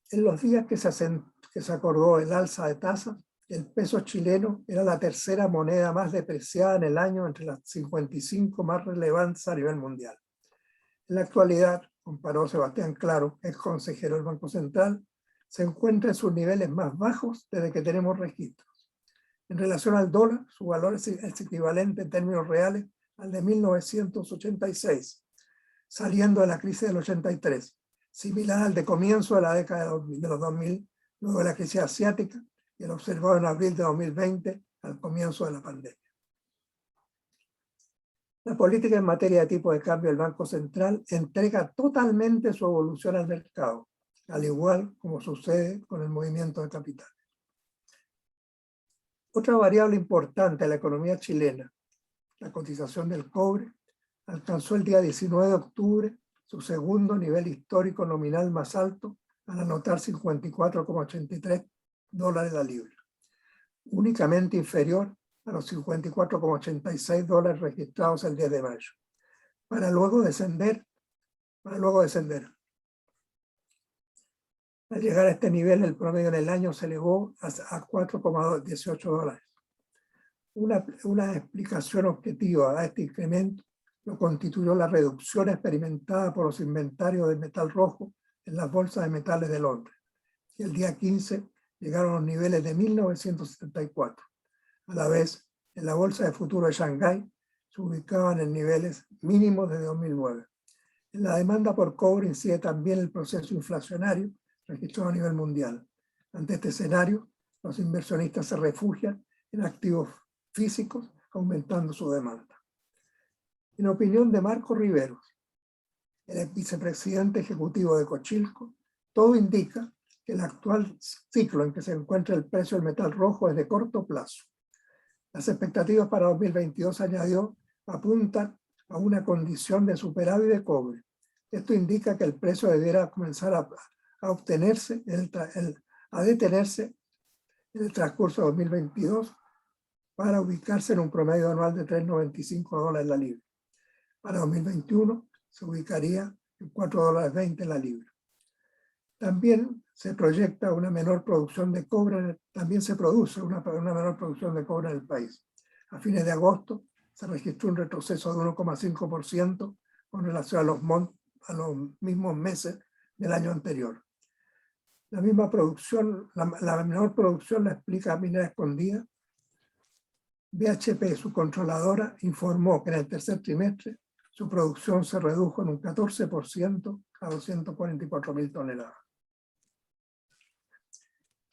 En los días que se acordó el alza de tasas, el peso chileno era la tercera moneda más depreciada en el año entre las 55 más relevantes a nivel mundial. En la actualidad, comparó Sebastián Claro, ex consejero del Banco Central, se encuentra en sus niveles más bajos desde que tenemos registros. En relación al dólar, su valor es equivalente en términos reales al de 1986, saliendo de la crisis del 83, similar al de comienzo de la década de los 2000, luego de la crisis asiática, y el observado en abril de 2020, al comienzo de la pandemia. La política en materia de tipo de cambio del Banco Central entrega totalmente su evolución al mercado, al igual como sucede con el movimiento de capitales. Otra variable importante de la economía chilena, la cotización del cobre, alcanzó el día 19 de octubre su segundo nivel histórico nominal más alto, al anotar $54,83 la libra, únicamente inferior a los $54,86 registrados el 10 de mayo, para luego descender. Al llegar a este nivel, el promedio en el año se elevó a $4,18. Una explicación objetiva a este incremento lo constituyó la reducción experimentada por los inventarios de metal rojo en las bolsas de metales de Londres, que el día 15 llegaron a los niveles de 1974. A la vez, en la bolsa de futuro de Shanghái se ubicaban en niveles mínimos desde 2009. En la demanda por cobre incide también el proceso inflacionario registrado a nivel mundial. Ante este escenario, los inversionistas se refugian en activos físicos, aumentando su demanda. En opinión de Marco Riveros, el vicepresidente ejecutivo de Cochilco, todo indica que el actual ciclo en que se encuentra el precio del metal rojo es de corto plazo. Las expectativas para 2022, añadió, apuntan a una condición de superávit de cobre. Esto indica que el precio deberá comenzar a detenerse en el transcurso de 2022 para ubicarse en un promedio anual de $3,95 la libra. Para 2021 se ubicaría en $4.20 la libra. También se proyecta una menor producción de cobre, también se produce una menor producción de cobre en el país. A fines de agosto se registró un retroceso de 1,5% con relación a los mismos meses del año anterior. La misma producción, la menor producción la explica Minera Escondida. BHP, su controladora, informó que en el tercer trimestre su producción se redujo en un 14% a 244.000 toneladas.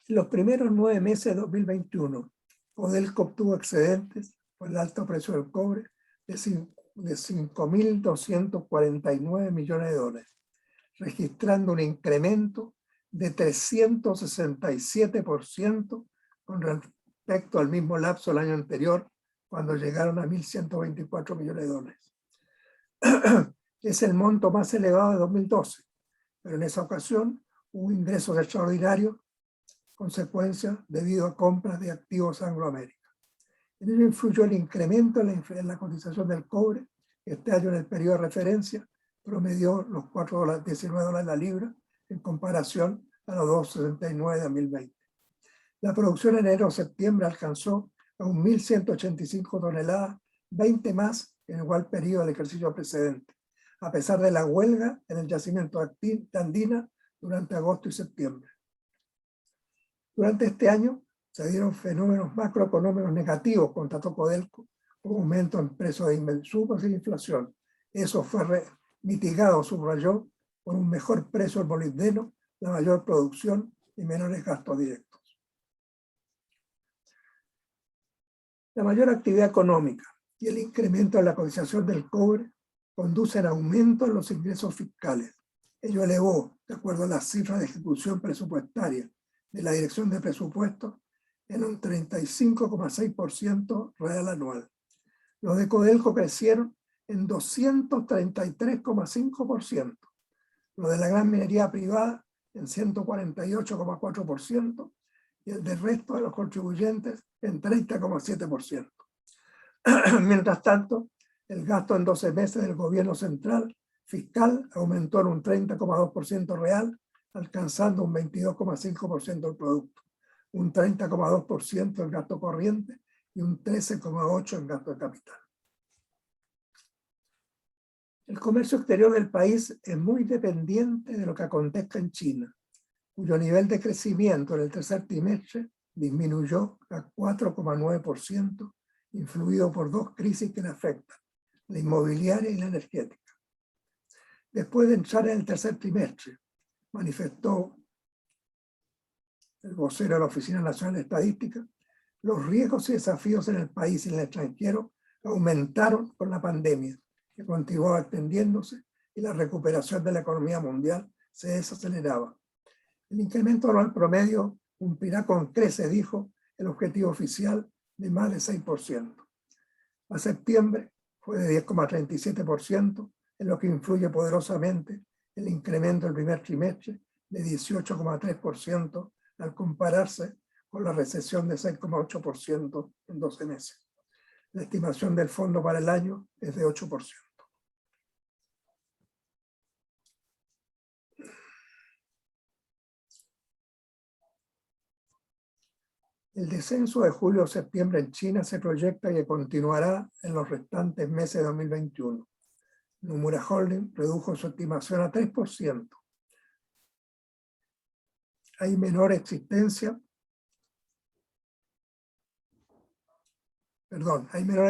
En los primeros 9 meses de 2021, Codelco obtuvo excedentes por el alto precio del cobre de 5.249 millones de dólares, registrando un incremento de 367% con respecto al mismo lapso del año anterior, cuando llegaron a 1.124 millones de dólares. Es el monto más elevado de 2012, pero en esa ocasión hubo ingresos extraordinarios, consecuencia debido a compras de activos Anglo American. En ello influyó el incremento en la cotización del cobre, que este año en el periodo de referencia promedió los $4.19 la libra, en comparación a los $2.69 de 2020. La producción en enero-septiembre alcanzó a 1.185 toneladas, 20 más que en el igual periodo del ejercicio precedente, a pesar de la huelga en el yacimiento de Andina durante agosto y septiembre. Durante este año se dieron fenómenos macroeconómicos negativos, constató Codelco, como aumento en precios de insumos y inflación. Eso fue mitigado, subrayó, por un mejor precio del molibdeno, la mayor producción y menores gastos directos. La mayor actividad económica y el incremento en la cotización del cobre conducen a aumento en los ingresos fiscales. Ello elevó, de acuerdo a las cifras de ejecución presupuestaria de la Dirección de Presupuestos, en un 35,6% real anual. Los de Codelco crecieron en 233,5%. Los de la gran minería privada en 148,4% y el del resto de los contribuyentes en 30,7%. Mientras tanto, el gasto en 12 meses del gobierno central fiscal aumentó en un 30,2% real, alcanzando un 22,5% del producto, un 30,2% en gasto corriente y un 13,8% en gasto de capital. El comercio exterior del país es muy dependiente de lo que acontezca en China, cuyo nivel de crecimiento en el tercer trimestre disminuyó a 4,9%, influido por dos crisis que le afectan, la inmobiliaria y la energética. Después de entrar en el tercer trimestre, manifestó el vocero de la Oficina Nacional de Estadística, los riesgos y desafíos en el país y en el extranjero aumentaron con la pandemia, que continuaba extendiéndose y la recuperación de la economía mundial se desaceleraba. El incremento anual promedio cumplirá con creces, dijo, el objetivo oficial de más de 6%. A septiembre fue de 10,37%, en lo que influye poderosamente el incremento del primer trimestre de 18,3% al compararse con la recesión de 6,8% en 12 meses. La estimación del fondo para el año es de 8%. El descenso de julio-septiembre en China se proyecta que continuará en los restantes meses de 2021. Nomura Holding redujo su estimación a 3%. Hay menor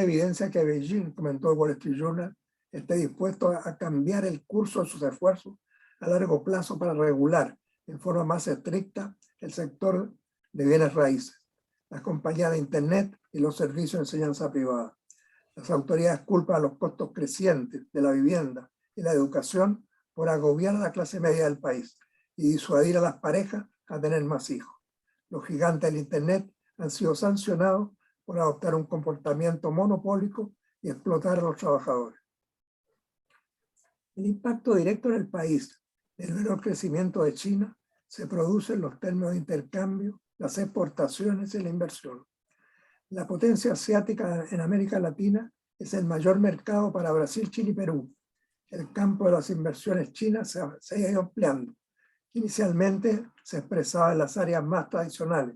evidencia que Beijing, comentó el Wall Street Journal, esté dispuesto a cambiar el curso de sus esfuerzos a largo plazo para regular en forma más estricta el sector de bienes raíces, las compañías de Internet y los servicios de enseñanza privada. Las autoridades culpan a los costos crecientes de la vivienda y la educación por agobiar a la clase media del país y disuadir a las parejas a tener más hijos. Los gigantes del Internet han sido sancionados por adoptar un comportamiento monopólico y explotar a los trabajadores. El impacto directo en el país del menor crecimiento de China se produce en los términos de intercambio, las exportaciones y la inversión. La potencia asiática en América Latina es el mayor mercado para Brasil, Chile y Perú. El campo de las inversiones chinas se ha ido ampliando. Inicialmente se expresaba en las áreas más tradicionales,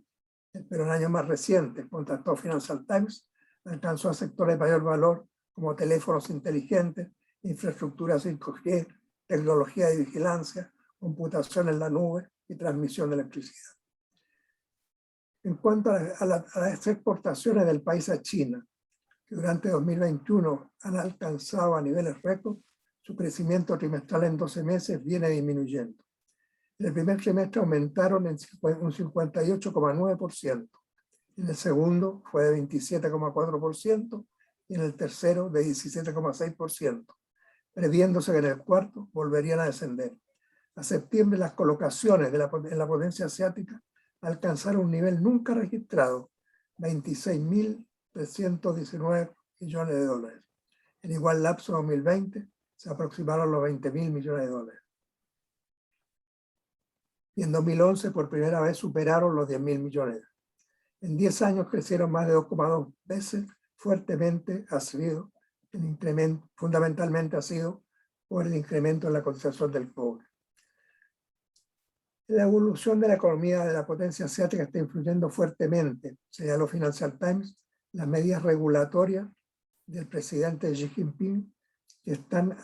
pero en años más recientes, contactó Financial Times, alcanzó a sectores de mayor valor como teléfonos inteligentes, infraestructura 5G, tecnología de vigilancia, computación en la nube y transmisión de electricidad. En cuanto a las exportaciones del país a China, que durante 2021 han alcanzado a niveles récord, su crecimiento trimestral en 12 meses viene disminuyendo. En el primer trimestre aumentaron en un 58,9%, en el segundo fue de 27,4% y en el tercero de 17,6%, previéndose que en el cuarto volverían a descender. A septiembre las colocaciones en la potencia asiática alcanzaron un nivel nunca registrado, 26.319 millones de dólares. En igual lapso 2020 se aproximaron los 20.000 millones de dólares. Y en 2011 por primera vez superaron los 10.000 millones. En 10 años crecieron más de 2,2 veces, fuertemente ha sido el incremento, fundamentalmente ha sido por el incremento en la cotización del cobre. La evolución de la economía de la potencia asiática está influyendo fuertemente, señaló Financial Times, las medidas regulatorias del presidente Xi Jinping que están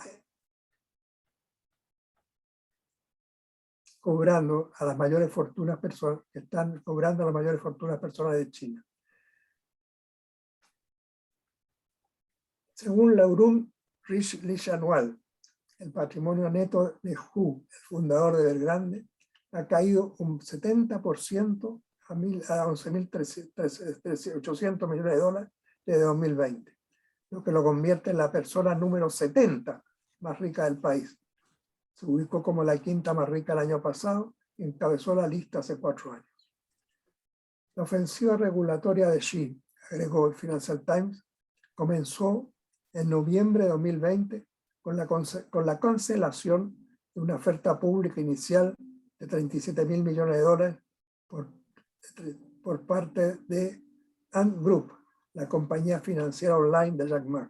cobrando a las mayores fortunas personas de China. Según la Aurum Rich List anual, el patrimonio neto de Hu, el fundador de Evergrande, ha caído un 70% a 11.800 millones de dólares desde 2020, lo que lo convierte en la persona número 70 más rica del país. Se ubicó como la quinta más rica el año pasado y encabezó la lista hace 4 años. La ofensiva regulatoria de Xi, agregó el Financial Times, comenzó en noviembre de 2020 con la cancelación de una oferta pública inicial de 37.000 millones de dólares por parte de Ant Group, la compañía financiera online de Jack Ma.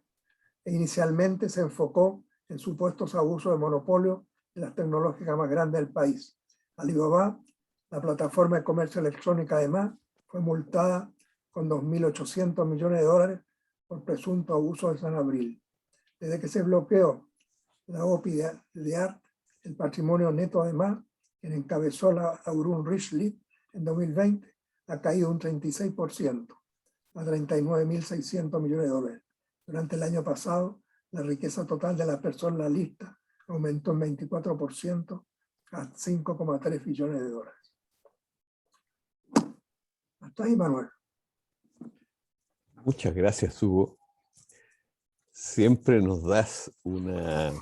Inicialmente se enfocó en supuestos abusos de monopolio de las tecnológicas más grandes del país. Alibaba, la plataforma de comercio electrónico además, fue multada con 2.800 millones de dólares por presunto abuso de San Abril. Desde que se bloqueó la OPI de ART, el patrimonio neto además, quien encabezó la Aurum Rich List en 2020, ha caído un 36%, a 39.600 millones de dólares. Durante el año pasado, la riqueza total de las personas en la lista aumentó en 24% a 5,3 billones de dólares. Hasta ahí, Manuel. Muchas gracias, Hugo. Siempre nos das una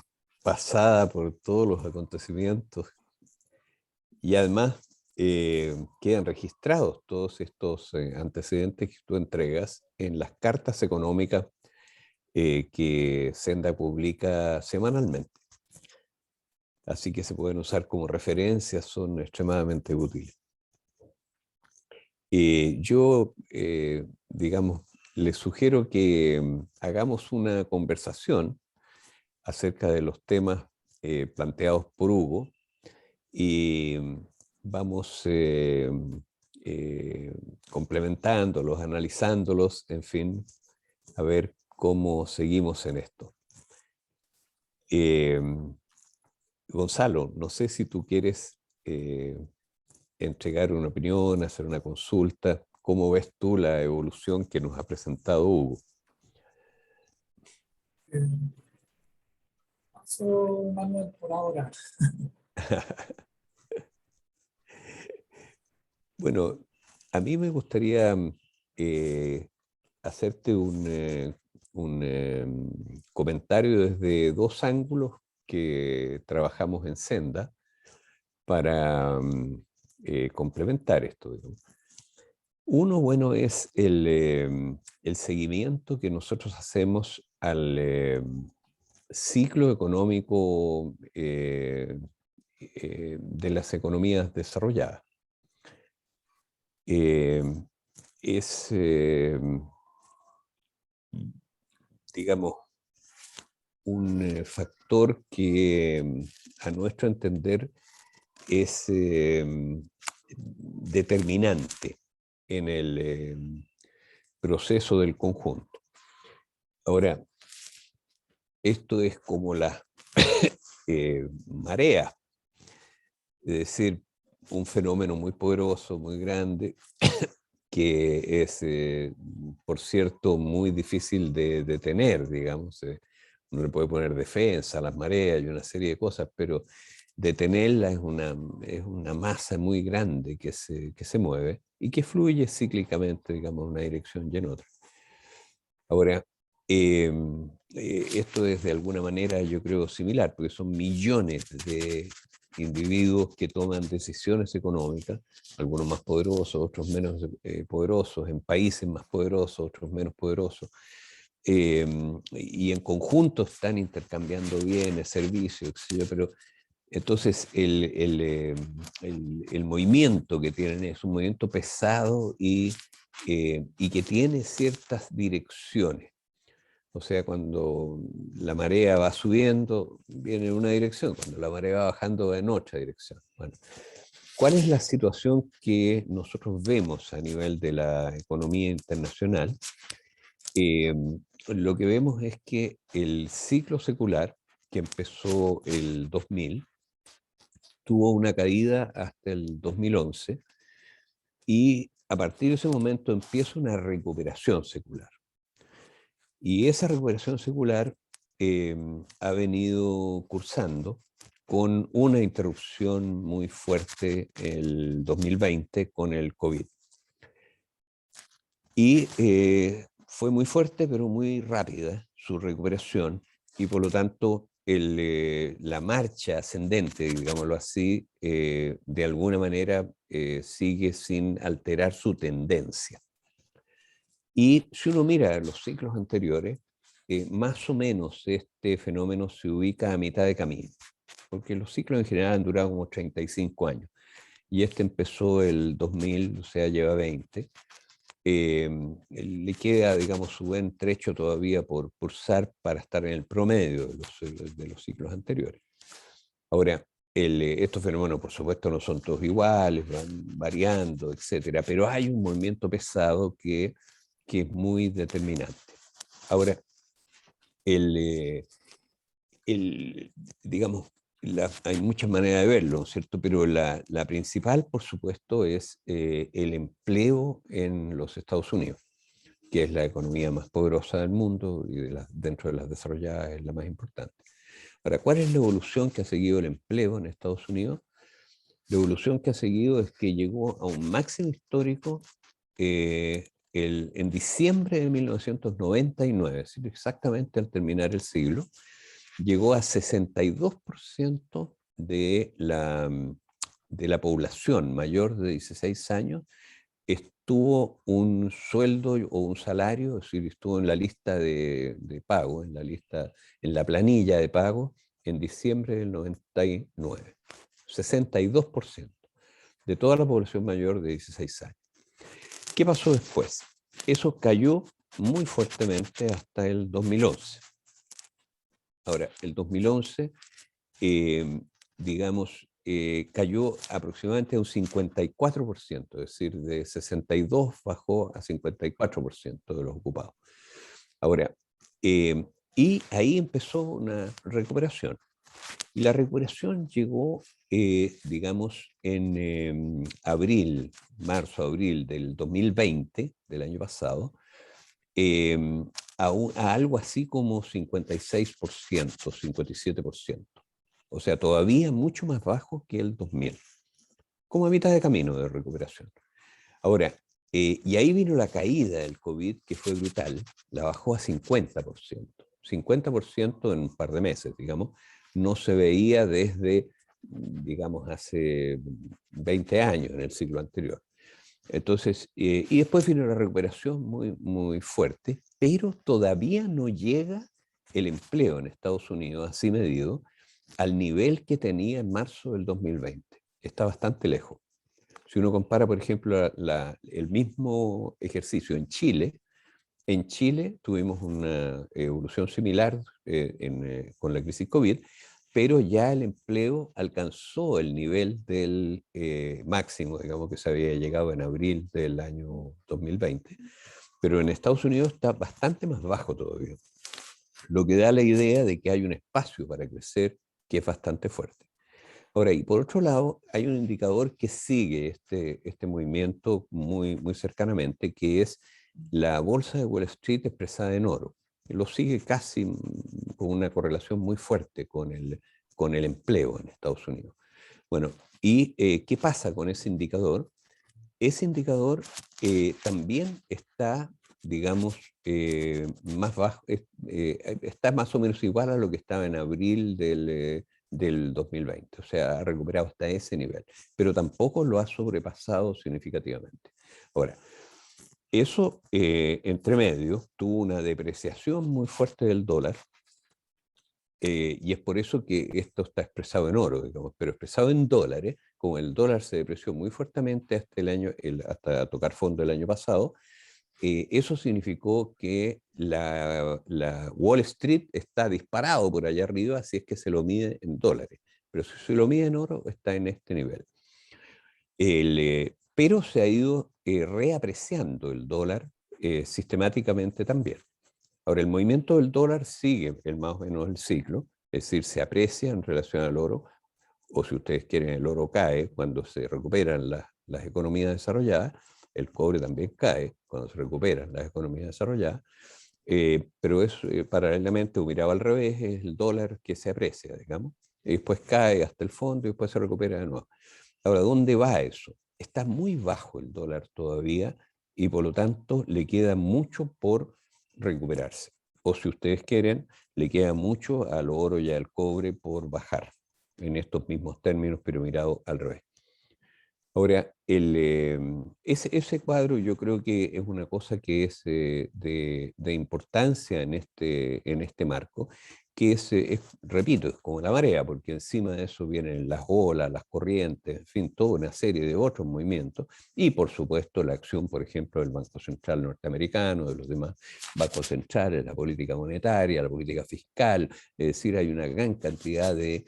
pasada por todos los acontecimientos y además quedan registrados todos estos antecedentes que tú entregas en las cartas económicas que Senda publica semanalmente. Así que se pueden usar como referencias, son extremadamente útiles. Yo, digamos, les sugiero que hagamos una conversación acerca de los temas planteados por Hugo y vamos complementándolos, analizándolos, en fin, a ver cómo seguimos en esto. Gonzalo, no sé si tú quieres entregar una opinión, hacer una consulta. ¿Cómo ves tú la evolución que nos ha presentado Hugo? Paso, Manuel, por ahora. Bueno, a mí me gustaría hacerte un comentario desde dos ángulos que trabajamos en Senda para complementar esto, digamos. Uno, bueno, es el seguimiento que nosotros hacemos al ciclo económico de las economías desarrolladas. Es digamos, un factor que a nuestro entender es determinante en el proceso del conjunto. Ahora, esto es como la marea, es decir, un fenómeno muy poderoso, muy grande, que es, por cierto, muy difícil de detener, digamos. Uno le puede poner defensa a las mareas y una serie de cosas, pero detenerla es una masa muy grande que se mueve y que fluye cíclicamente, digamos, en una dirección y en otra. Ahora, esto es de alguna manera, yo creo, similar, porque son millones de individuos que toman decisiones económicas, algunos más poderosos, otros menos poderosos, en países más poderosos, otros menos poderosos, y en conjunto están intercambiando bienes, servicios, etc. Pero entonces el movimiento que tienen es un movimiento pesado y que tiene ciertas direcciones. O sea, cuando la marea va subiendo, viene en una dirección, cuando la marea va bajando, va en otra dirección. Bueno, ¿cuál es la situación que nosotros vemos a nivel de la economía internacional? Lo que vemos es que el ciclo secular, que empezó el 2000, tuvo una caída hasta el 2011, y a partir de ese momento empieza una recuperación secular. Y esa recuperación secular ha venido cursando con una interrupción muy fuerte el 2020 con el COVID. Y fue muy fuerte, pero muy rápida su recuperación, y por lo tanto la marcha ascendente, digámoslo así, de alguna manera sigue sin alterar su tendencia. Y si uno mira los ciclos anteriores, más o menos este fenómeno se ubica a mitad de camino, porque los ciclos en general han durado como 35 años, y este empezó el 2000, o sea, lleva 20. Le queda, digamos, su buen trecho todavía por cursar para estar en el promedio de los ciclos anteriores. Ahora, estos fenómenos, por supuesto, no son todos iguales, van variando, etcétera, pero hay un movimiento pesado que es muy determinante. Ahora, digamos, hay muchas maneras de verlo, ¿no es cierto? Pero la principal, por supuesto, es el empleo en los Estados Unidos, que es la economía más poderosa del mundo y dentro de las desarrolladas es la más importante. Ahora, ¿cuál es la evolución que ha seguido el empleo en Estados Unidos? La evolución que ha seguido es que llegó a un máximo histórico en diciembre de 1999, es decir, exactamente al terminar el siglo, llegó a 62% de la población mayor de 16 años estuvo un sueldo o un salario, es decir, estuvo en la lista de pago, en la planilla de pago en diciembre del 99. 62% de toda la población mayor de 16 años. ¿Qué pasó después? Eso cayó muy fuertemente hasta el 2011. Ahora, el 2011, digamos, cayó aproximadamente a un 54%, es decir, de 62 bajó a 54% de los ocupados. Ahora, y ahí empezó una recuperación. Y la recuperación llegó, digamos, en marzo-abril del 2020, del año pasado, a algo así como 56%, 57%. O sea, todavía mucho más bajo que el 2000. Como a mitad de camino de recuperación. Ahora, y ahí vino la caída del COVID, que fue brutal, la bajó a 50%. 50% en un par de meses, digamos. No se veía desde, digamos, hace 20 años, en el siglo anterior. Entonces, y después vino la recuperación muy, muy fuerte, pero todavía no llega el empleo en Estados Unidos, así medido, al nivel que tenía en marzo del 2020. Está bastante lejos. Si uno compara, por ejemplo, el mismo ejercicio en Chile, En Chile tuvimos una evolución similar con la crisis COVID, pero ya el empleo alcanzó el nivel del máximo, digamos, que se había llegado en abril del año 2020. Pero en Estados Unidos está bastante más bajo todavía, lo que da la idea de que hay un espacio para crecer que es bastante fuerte. Ahora, y por otro lado, hay un indicador que sigue este movimiento muy cercanamente, que es la bolsa de Wall Street expresada en oro. Lo sigue casi con una correlación muy fuerte con el empleo en Estados Unidos. Bueno, ¿y qué pasa con ese indicador? Ese indicador también está, digamos, más bajo, está más o menos igual a lo que estaba en abril del 2020, o sea, ha recuperado hasta ese nivel, pero tampoco lo ha sobrepasado significativamente. Ahora, eso entre medio tuvo una depreciación muy fuerte del dólar, y es por eso que esto está expresado en oro, digamos, pero expresado en dólares, como el dólar se depreció muy fuertemente hasta, hasta tocar fondo el año pasado, eso significó que la Wall Street está disparado por allá arriba si es que se lo mide en dólares, pero si se lo mide en oro está en este nivel. Pero se ha ido reapreciando el dólar sistemáticamente también. Ahora, el movimiento del dólar sigue más o menos el ciclo, es decir, se aprecia en relación al oro, o si ustedes quieren, el oro cae cuando se recuperan las economías desarrolladas, el cobre también cae cuando se recuperan las economías desarrolladas, pero es paralelamente, un mirado al revés, es el dólar que se aprecia, digamos, y después cae hasta el fondo y después se recupera de nuevo. Ahora, ¿dónde va eso? Está muy bajo el dólar todavía y por lo tanto le queda mucho por recuperarse. O si ustedes quieren, le queda mucho al oro y al cobre por bajar en estos mismos términos, pero mirado al revés. Ahora, ese cuadro yo creo que es una cosa que es de importancia en este marco, que repito, es como la marea, porque encima de eso vienen las olas, las corrientes, en fin, toda una serie de otros movimientos, y por supuesto la acción, por ejemplo, del Banco Central norteamericano, de los demás bancos centrales, la política monetaria, la política fiscal, es decir, hay una gran cantidad de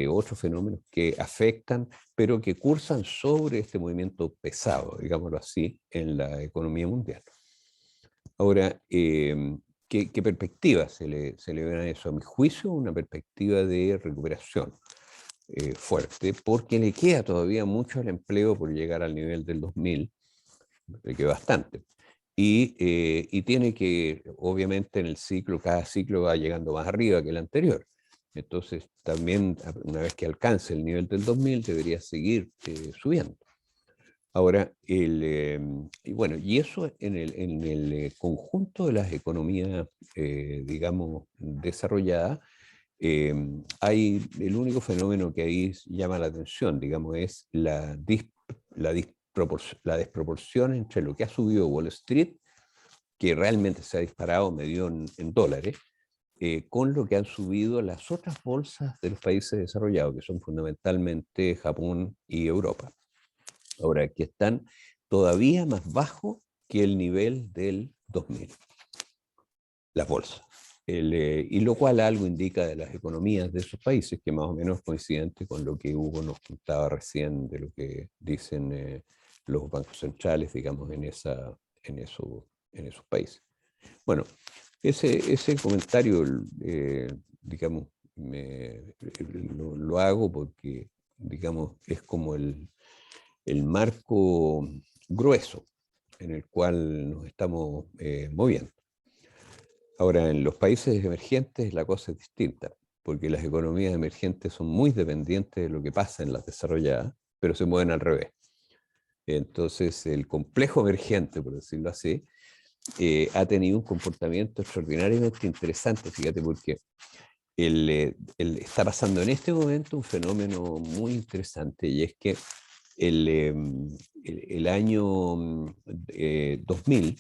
otros fenómenos que afectan pero que cursan sobre este movimiento pesado, digámoslo así, en la economía mundial. Ahora, ¿qué perspectiva se le ven a eso? A mi juicio, una perspectiva de recuperación fuerte, porque le queda todavía mucho al empleo por llegar al nivel del 2000, le queda bastante. Y tiene que, obviamente, en el ciclo, cada ciclo va llegando más arriba que el anterior. Entonces, también, una vez que alcance el nivel del 2000, debería seguir subiendo. Ahora, y bueno, y eso en el conjunto de las economías, digamos, desarrolladas, el único fenómeno que ahí llama la atención, digamos, es la desproporción entre lo que ha subido Wall Street, que realmente se ha disparado medido en dólares, con lo que han subido las otras bolsas de los países desarrollados, que son fundamentalmente Japón y Europa. Ahora, que están todavía más bajo que el nivel del 2000, las bolsas. Y lo cual algo indica de las economías de esos países, que más o menos es coincidente con lo que Hugo nos contaba recién de lo que dicen los bancos centrales, digamos, en esos países. Bueno, ese comentario, digamos, lo hago porque, digamos, es como el marco grueso en el cual nos estamos moviendo. Ahora, en los países emergentes la cosa es distinta, porque las economías emergentes son muy dependientes de lo que pasa en las desarrolladas, pero se mueven al revés. Entonces, el complejo emergente, por decirlo así, ha tenido un comportamiento extraordinariamente interesante, fíjate, porque está pasando en este momento un fenómeno muy interesante, y es que el año 2000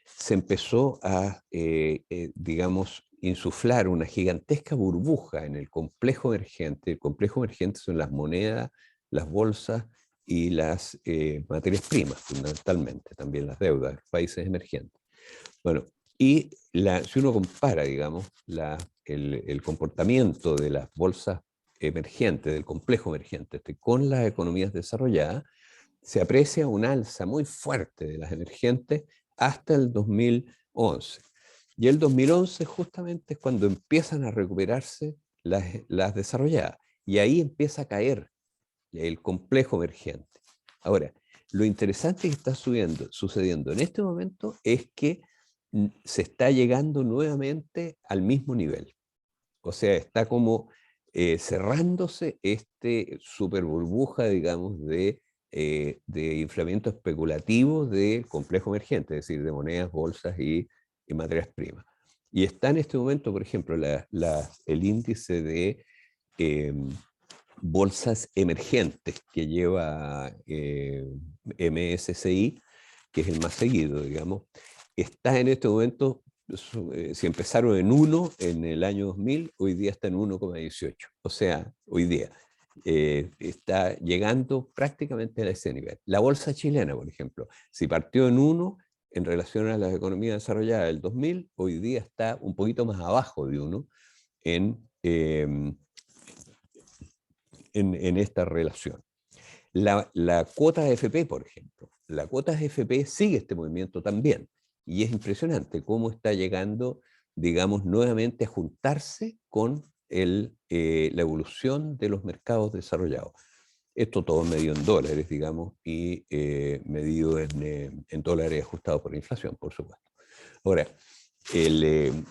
se empezó a, digamos, insuflar una gigantesca burbuja en el complejo emergente. El complejo emergente son las monedas, las bolsas y las materias primas, fundamentalmente, también las deudas de los países emergentes. Bueno, Y si uno compara, digamos, el comportamiento de las bolsas emergentes, del complejo emergente, con las economías desarrolladas, se aprecia un alza muy fuerte de las emergentes hasta el 2011. Y el 2011 justamente es cuando empiezan a recuperarse las desarrolladas. Y ahí empieza a caer el complejo emergente. Ahora, lo interesante que está sucediendo en este momento es que se está llegando nuevamente al mismo nivel. O sea, está como cerrándose super burbuja, digamos, de inflamiento especulativo del complejo emergente, es decir, de monedas, bolsas y materias primas. Y está en este momento, por ejemplo, el índice de bolsas emergentes que lleva MSCI, que es el más seguido, digamos, está en este momento, si empezaron en 1 en el año 2000, hoy día está en 1,18. O sea, hoy día está llegando prácticamente a ese nivel. La bolsa chilena, por ejemplo, si partió en 1 en relación a las economías desarrolladas del 2000, hoy día está un poquito más abajo de 1 en esta relación. La cuota de AFP, por ejemplo, la cuota de AFP sigue este movimiento también, y es impresionante cómo está llegando, digamos, nuevamente a juntarse con la evolución de los mercados desarrollados. Esto todo medido en dólares, digamos, y medido en dólares ajustados por inflación, por supuesto. Ahora, el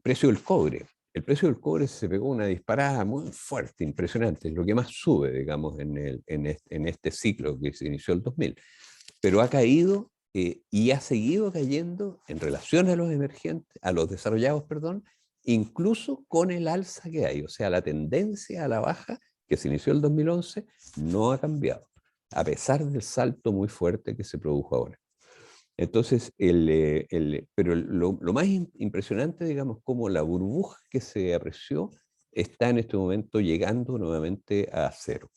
precio del cobre. El precio del cobre se pegó una disparada muy fuerte, impresionante, es lo que más sube, digamos, en este ciclo que se inició el 2000. Pero ha caído y ha seguido cayendo en relación a los emergentes, a los desarrollados, perdón, incluso con el alza que hay. O sea, la tendencia a la baja que se inició el 2011 no ha cambiado, a pesar del salto muy fuerte que se produjo ahora. Entonces, pero lo más impresionante, digamos, como la burbuja que se apreció está en este momento llegando nuevamente a cero.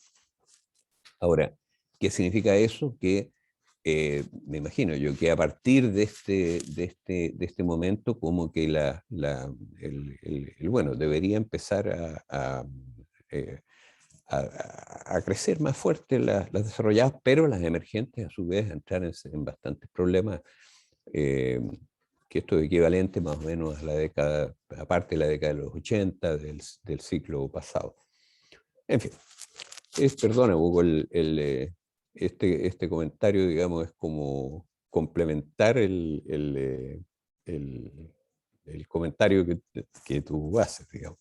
Ahora, ¿qué significa eso? Que me imagino yo que a partir de este momento, como que bueno, debería empezar a crecer más fuerte las desarrolladas, pero las emergentes a su vez entrar en bastantes problemas, que esto es equivalente más o menos a la década, aparte de la década de los 80 del siglo pasado. En fin, perdona Hugo, este comentario, digamos, es como complementar el comentario que tú haces, digamos.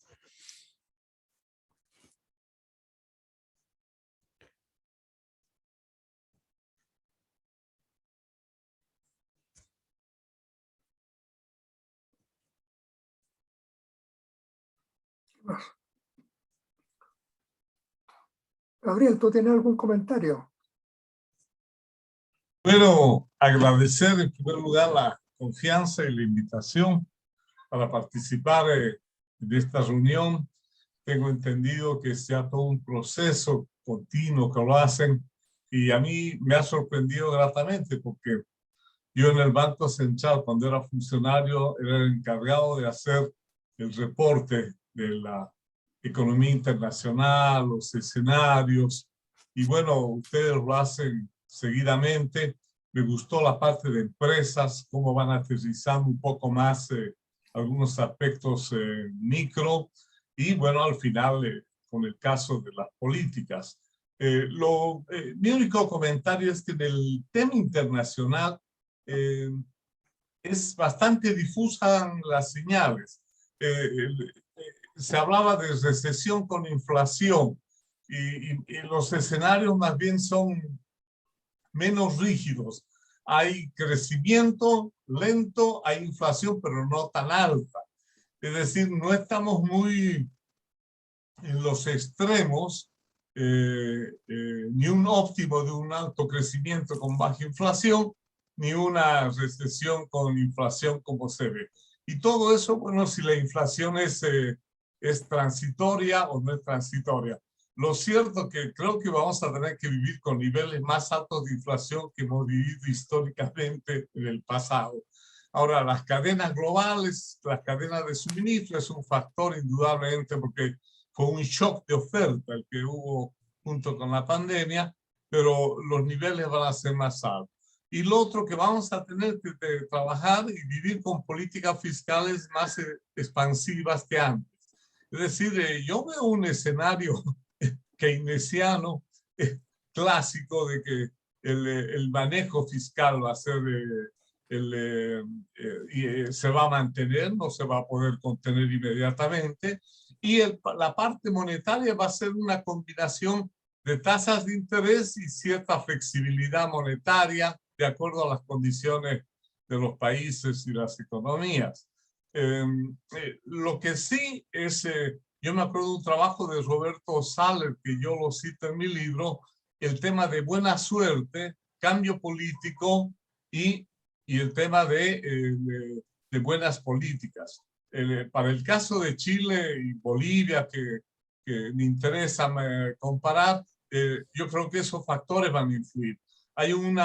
Gabriel, ¿tú tienes algún comentario? Quiero agradecer en primer lugar la confianza y la invitación para participar de esta reunión. Tengo entendido que sea todo un proceso continuo que lo hacen y a mí me ha sorprendido gratamente porque yo en el Banco Central, cuando era funcionario, era el encargado de hacer el reporte de la economía internacional, los escenarios, y bueno, ustedes lo hacen seguidamente. Me gustó la parte de empresas, cómo van aterrizando un poco más algunos aspectos micro, y bueno, al final, con el caso de las políticas. Mi único comentario es que en el tema internacional, es bastante difusa las señales. Se hablaba de recesión con inflación y los escenarios más bien son menos rígidos. Hay crecimiento lento, hay inflación, pero no tan alta. Es decir, no estamos muy en los extremos, ni un óptimo de un alto crecimiento con baja inflación, ni una recesión con inflación como se ve. Y todo eso, bueno, si la inflación es transitoria o no es transitoria. Lo cierto que creo que vamos a tener que vivir con niveles más altos de inflación que hemos vivido históricamente en el pasado. Ahora, las cadenas globales, las cadenas de suministro es un factor indudablemente porque fue un shock de oferta el que hubo junto con la pandemia, pero los niveles van a ser más altos. Y lo otro que vamos a tener que trabajar y vivir con políticas fiscales más expansivas que antes. Es decir, yo veo un escenario keynesiano clásico de que el manejo fiscal va a ser se va a mantener, no se va a poder contener inmediatamente, y la parte monetaria va a ser una combinación de tasas de interés y cierta flexibilidad monetaria de acuerdo a las condiciones de los países y las economías. Lo que sí es, yo me acuerdo de un trabajo de Roberto Saller, que yo lo cito en mi libro, el tema de buena suerte, cambio político y el tema de buenas políticas. Para el caso de Chile y Bolivia, que me interesa comparar, yo creo que esos factores van a influir. Hay un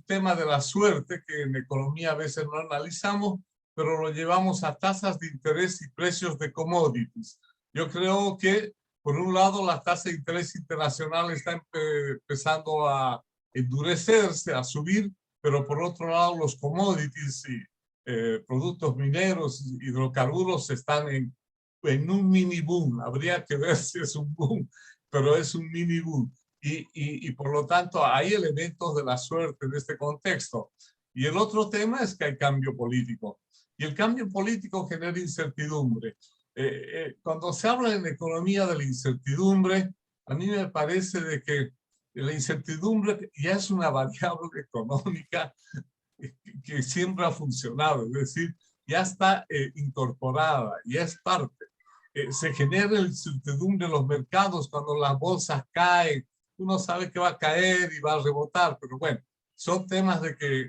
tema de la suerte que en economía a veces no analizamos, pero lo llevamos a tasas de interés y precios de commodities. Yo creo que, por un lado, la tasa de interés internacional está empezando a endurecerse, a subir, pero por otro lado, los commodities y productos mineros, hidrocarburos, están en un mini boom. Habría que ver si es un boom, pero es un mini boom. Y por lo tanto, hay elementos de la suerte en este contexto. Y el otro tema es que hay cambio político. Y el cambio político genera incertidumbre. Cuando se habla en economía de la incertidumbre, a mí me parece de que la incertidumbre ya es una variable económica que siempre ha funcionado, es decir, ya está incorporada, ya es parte. Se genera incertidumbre en los mercados cuando las bolsas caen, uno sabe que va a caer y va a rebotar, pero bueno, son temas de que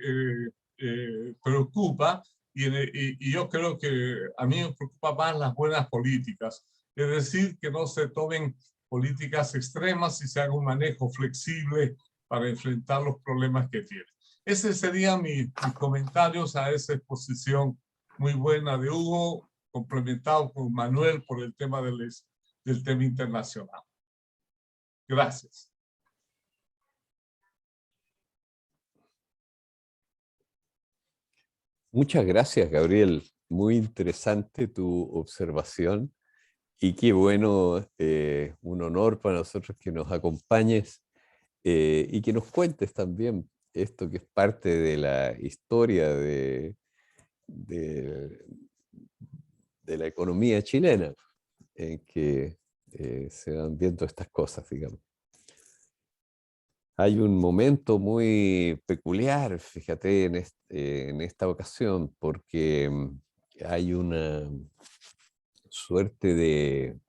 preocupa y yo creo que a mí me preocupa más las buenas políticas, es decir, que no se tomen políticas extremas y se haga un manejo flexible para enfrentar los problemas que tiene. Ese serían mis comentarios a esa exposición muy buena de Hugo, complementado por Manuel por el tema del tema internacional. Gracias. Muchas gracias, Gabriel. Muy interesante tu observación y qué bueno, un honor para nosotros que nos acompañes y que nos cuentes también esto que es parte de la historia de la economía chilena, en que se van viendo estas cosas, digamos. Hay un momento muy peculiar, fíjate, en esta ocasión, porque hay una suerte de,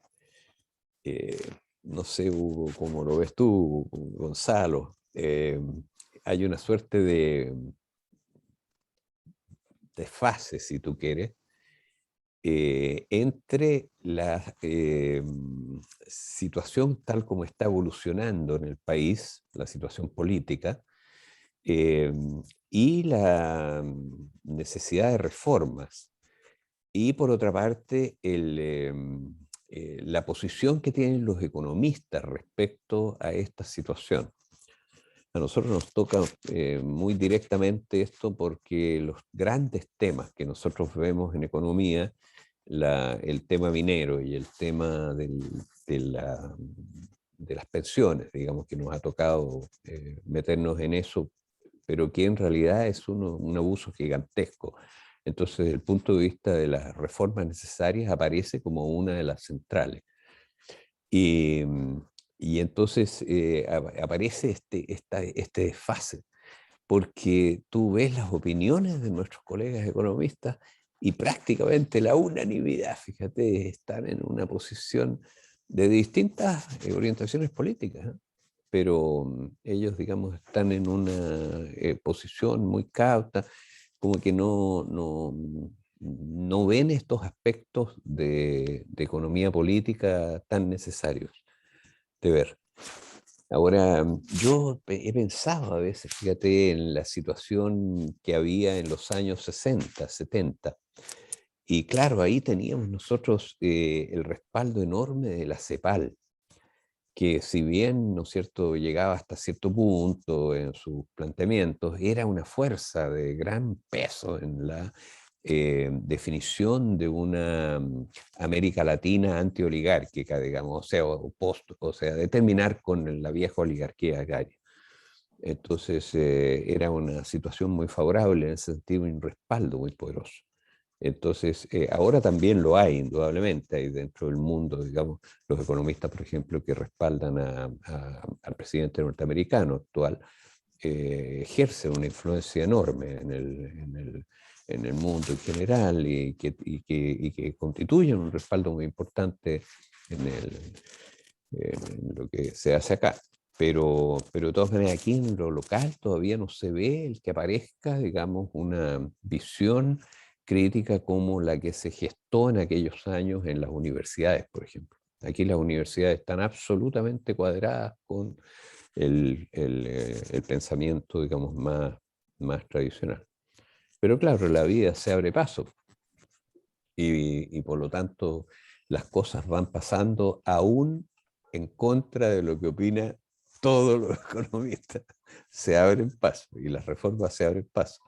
no sé, Hugo, cómo lo ves tú, Gonzalo, hay una suerte de fase, si tú quieres, entre la situación tal como está evolucionando en el país, la situación política, y la necesidad de reformas. Y por otra parte, la posición que tienen los economistas respecto a esta situación. A nosotros nos toca muy directamente esto porque los grandes temas que nosotros vemos en economía, el tema minero y el tema de las pensiones, digamos que nos ha tocado meternos en eso, pero que en realidad es un abuso gigantesco. Entonces, desde el punto de vista de las reformas necesarias, aparece como una de las centrales. Y entonces aparece este desfase, porque tú ves las opiniones de nuestros colegas economistas y prácticamente la unanimidad, fíjate, están en una posición de distintas orientaciones políticas, ¿eh? Pero ellos, digamos, están en una posición muy cauta, como que no ven estos aspectos de economía política tan necesarios. de ver. Ahora, yo he pensado a veces, fíjate, en la situación que había en los años 60, 70. Y claro, ahí teníamos nosotros el respaldo enorme de la CEPAL, que si bien, ¿no es cierto?, llegaba hasta cierto punto en sus planteamientos, era una fuerza de gran peso en la definición de una América Latina antioligárquica, digamos, o sea, de terminar con la vieja oligarquía agraria. Entonces, era una situación muy favorable en ese sentido, un respaldo muy poderoso. Entonces, ahora también lo hay, indudablemente, hay dentro del mundo, digamos, los economistas, por ejemplo, que respaldan al presidente norteamericano actual, ejercen una influencia enorme en el mundo en general y que constituyen un respaldo muy importante en lo que se hace acá. Pero de todas maneras, aquí en lo local todavía no se ve el que aparezca, digamos, una visión crítica como la que se gestó en aquellos años en las universidades, por ejemplo. Aquí las universidades están absolutamente cuadradas con el pensamiento, digamos, más tradicional. Pero claro, la vida se abre paso y por lo tanto las cosas van pasando aún en contra de lo que opina todos los economistas. Se abren paso y las reformas se abren paso.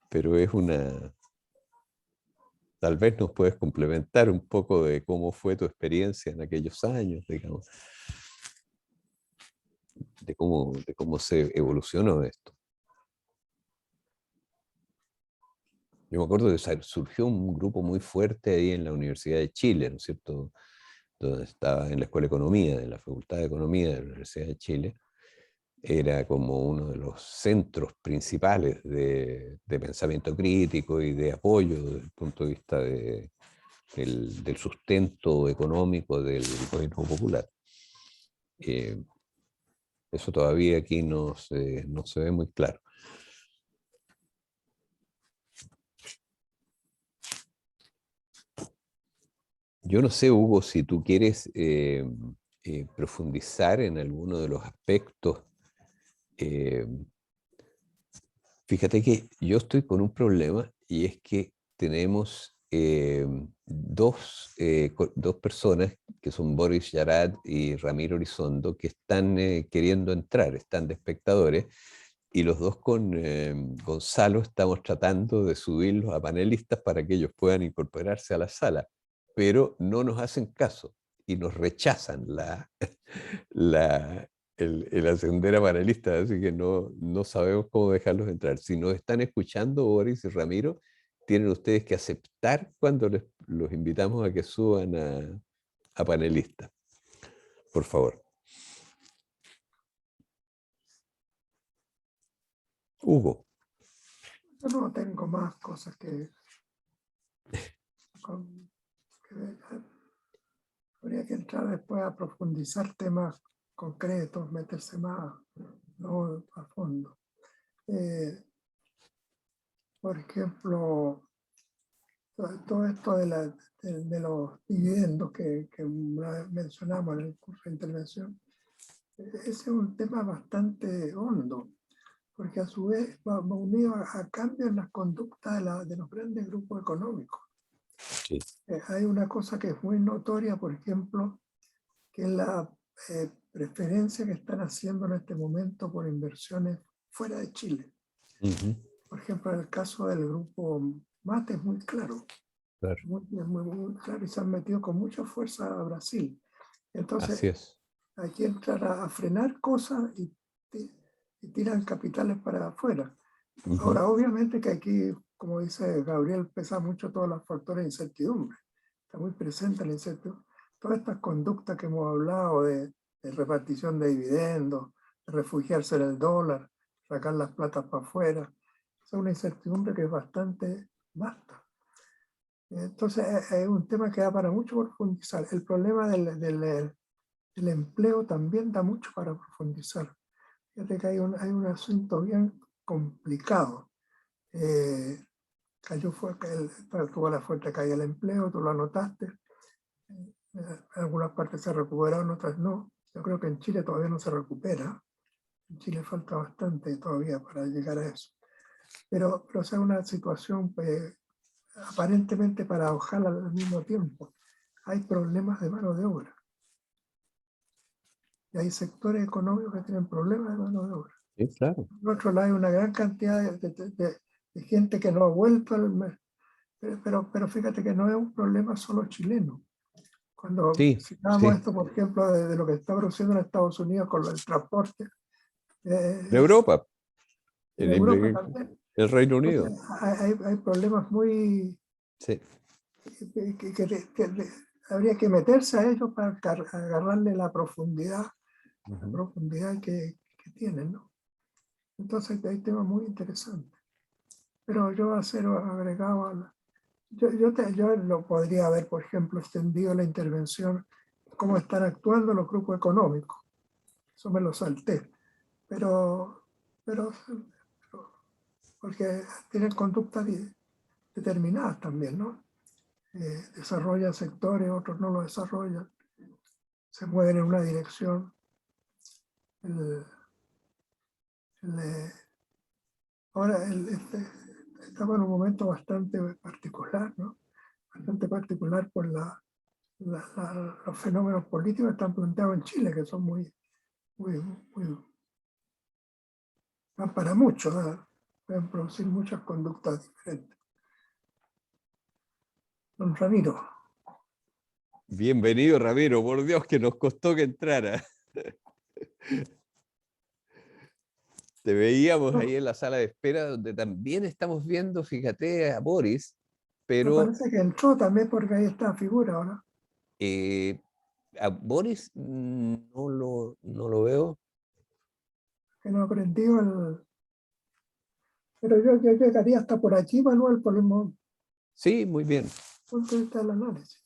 Pero es una... Tal vez nos puedes complementar un poco de cómo fue tu experiencia en aquellos años, digamos, de cómo se evolucionó esto. Yo me acuerdo que surgió un grupo muy fuerte ahí en la Universidad de Chile, ¿no es cierto?, donde estaba en la Escuela de Economía, en la Facultad de Economía de la Universidad de Chile. Era como uno de los centros principales de pensamiento crítico y de apoyo desde el punto de vista del sustento económico del gobierno popular. Eso todavía aquí no se ve muy claro. Yo no sé, Hugo, si tú quieres profundizar en alguno de los aspectos. Fíjate que yo estoy con un problema y es que tenemos dos personas que son Boris Yarat y Ramiro Orizondo que están queriendo entrar, están de espectadores, y los dos con Gonzalo estamos tratando de subirlos a panelistas para que ellos puedan incorporarse a la sala, pero no nos hacen caso y nos rechazan el ascender a panelistas, así que no sabemos cómo dejarlos entrar. Si nos están escuchando, Boris y Ramiro, tienen ustedes que aceptar cuando los invitamos a que suban a panelistas. Por favor. Hugo. Yo no tengo más cosas que habría que entrar después a profundizar temas concretos, meterse más, ¿no?, a fondo. Por ejemplo, todo esto de los dividendos que mencionamos en el curso de intervención, ese es un tema bastante hondo, porque a su vez va unido a cambios en las conductas de los grandes grupos económicos. Sí. Hay una cosa que es muy notoria, por ejemplo, que es la preferencia que están haciendo en este momento por inversiones fuera de Chile. Por ejemplo, en el caso del grupo Mate es muy claro. Claro. Muy claro, y se han metido con mucha fuerza a Brasil. Entonces, así es. Hay que entrar a frenar cosas y tiran capitales para afuera. Ahora, obviamente que aquí, como dice Gabriel, pesa mucho todos los factores de incertidumbre. Está muy presente la incertidumbre. Todas estas conductas que hemos hablado de repartición de dividendos, de refugiarse en el dólar, sacar las platas para afuera, es una incertidumbre que es bastante vasta. Entonces, es un tema que da para mucho profundizar. El problema el empleo también da mucho para profundizar. Fíjate que hay un asunto bien complicado. Tuvo la fuerte caída del empleo, tú lo anotaste. En algunas partes se ha recuperado, en otras no. Yo creo que en Chile todavía no se recupera. En Chile falta bastante todavía para llegar a eso. Pero es una situación pues, aparentemente paradojal al mismo tiempo. Hay problemas de mano de obra. Y hay sectores económicos que tienen problemas de mano de obra. Sí, claro. Por otro lado, hay una gran cantidad de gente que no ha vuelto al... Pero fíjate que no es un problema solo chileno. Cuando Sí, citamos sí. esto, por ejemplo, de lo que está produciendo en Estados Unidos con el transporte, En Europa, en en Europa también, el Reino entonces, Unido. hay problemas muy Sí. que habría que meterse a ellos para agarrarle la profundidad Ujú. que tienen, ¿no? Entonces hay temas muy interesantes. Pero yo a hacer agregado a yo lo podría haber, por ejemplo, extendido la intervención, cómo están actuando los grupos económicos. Eso me lo salté. Pero, pero porque tienen conductas determinadas también, ¿no? Desarrollan sectores, otros no lo desarrollan, se mueven en una dirección. El, el, ahora estamos en un momento bastante particular, ¿no? Bastante particular por los fenómenos políticos que están planteados en Chile, que son muy, van para mucho, ¿no? Pueden producir muchas conductas diferentes. Don Ramiro. Bienvenido, Ramiro. Por Dios, que nos costó que entrara. Te veíamos ahí en la sala de espera, donde también estamos viendo, fíjate, a Boris, Me pero parece que entró también porque ahí está figura ahora. a Boris no lo veo. Que no aprendió el... Pero yo llegaría hasta por aquí, Manuel, por el Sí, muy bien. punto de vista del análisis.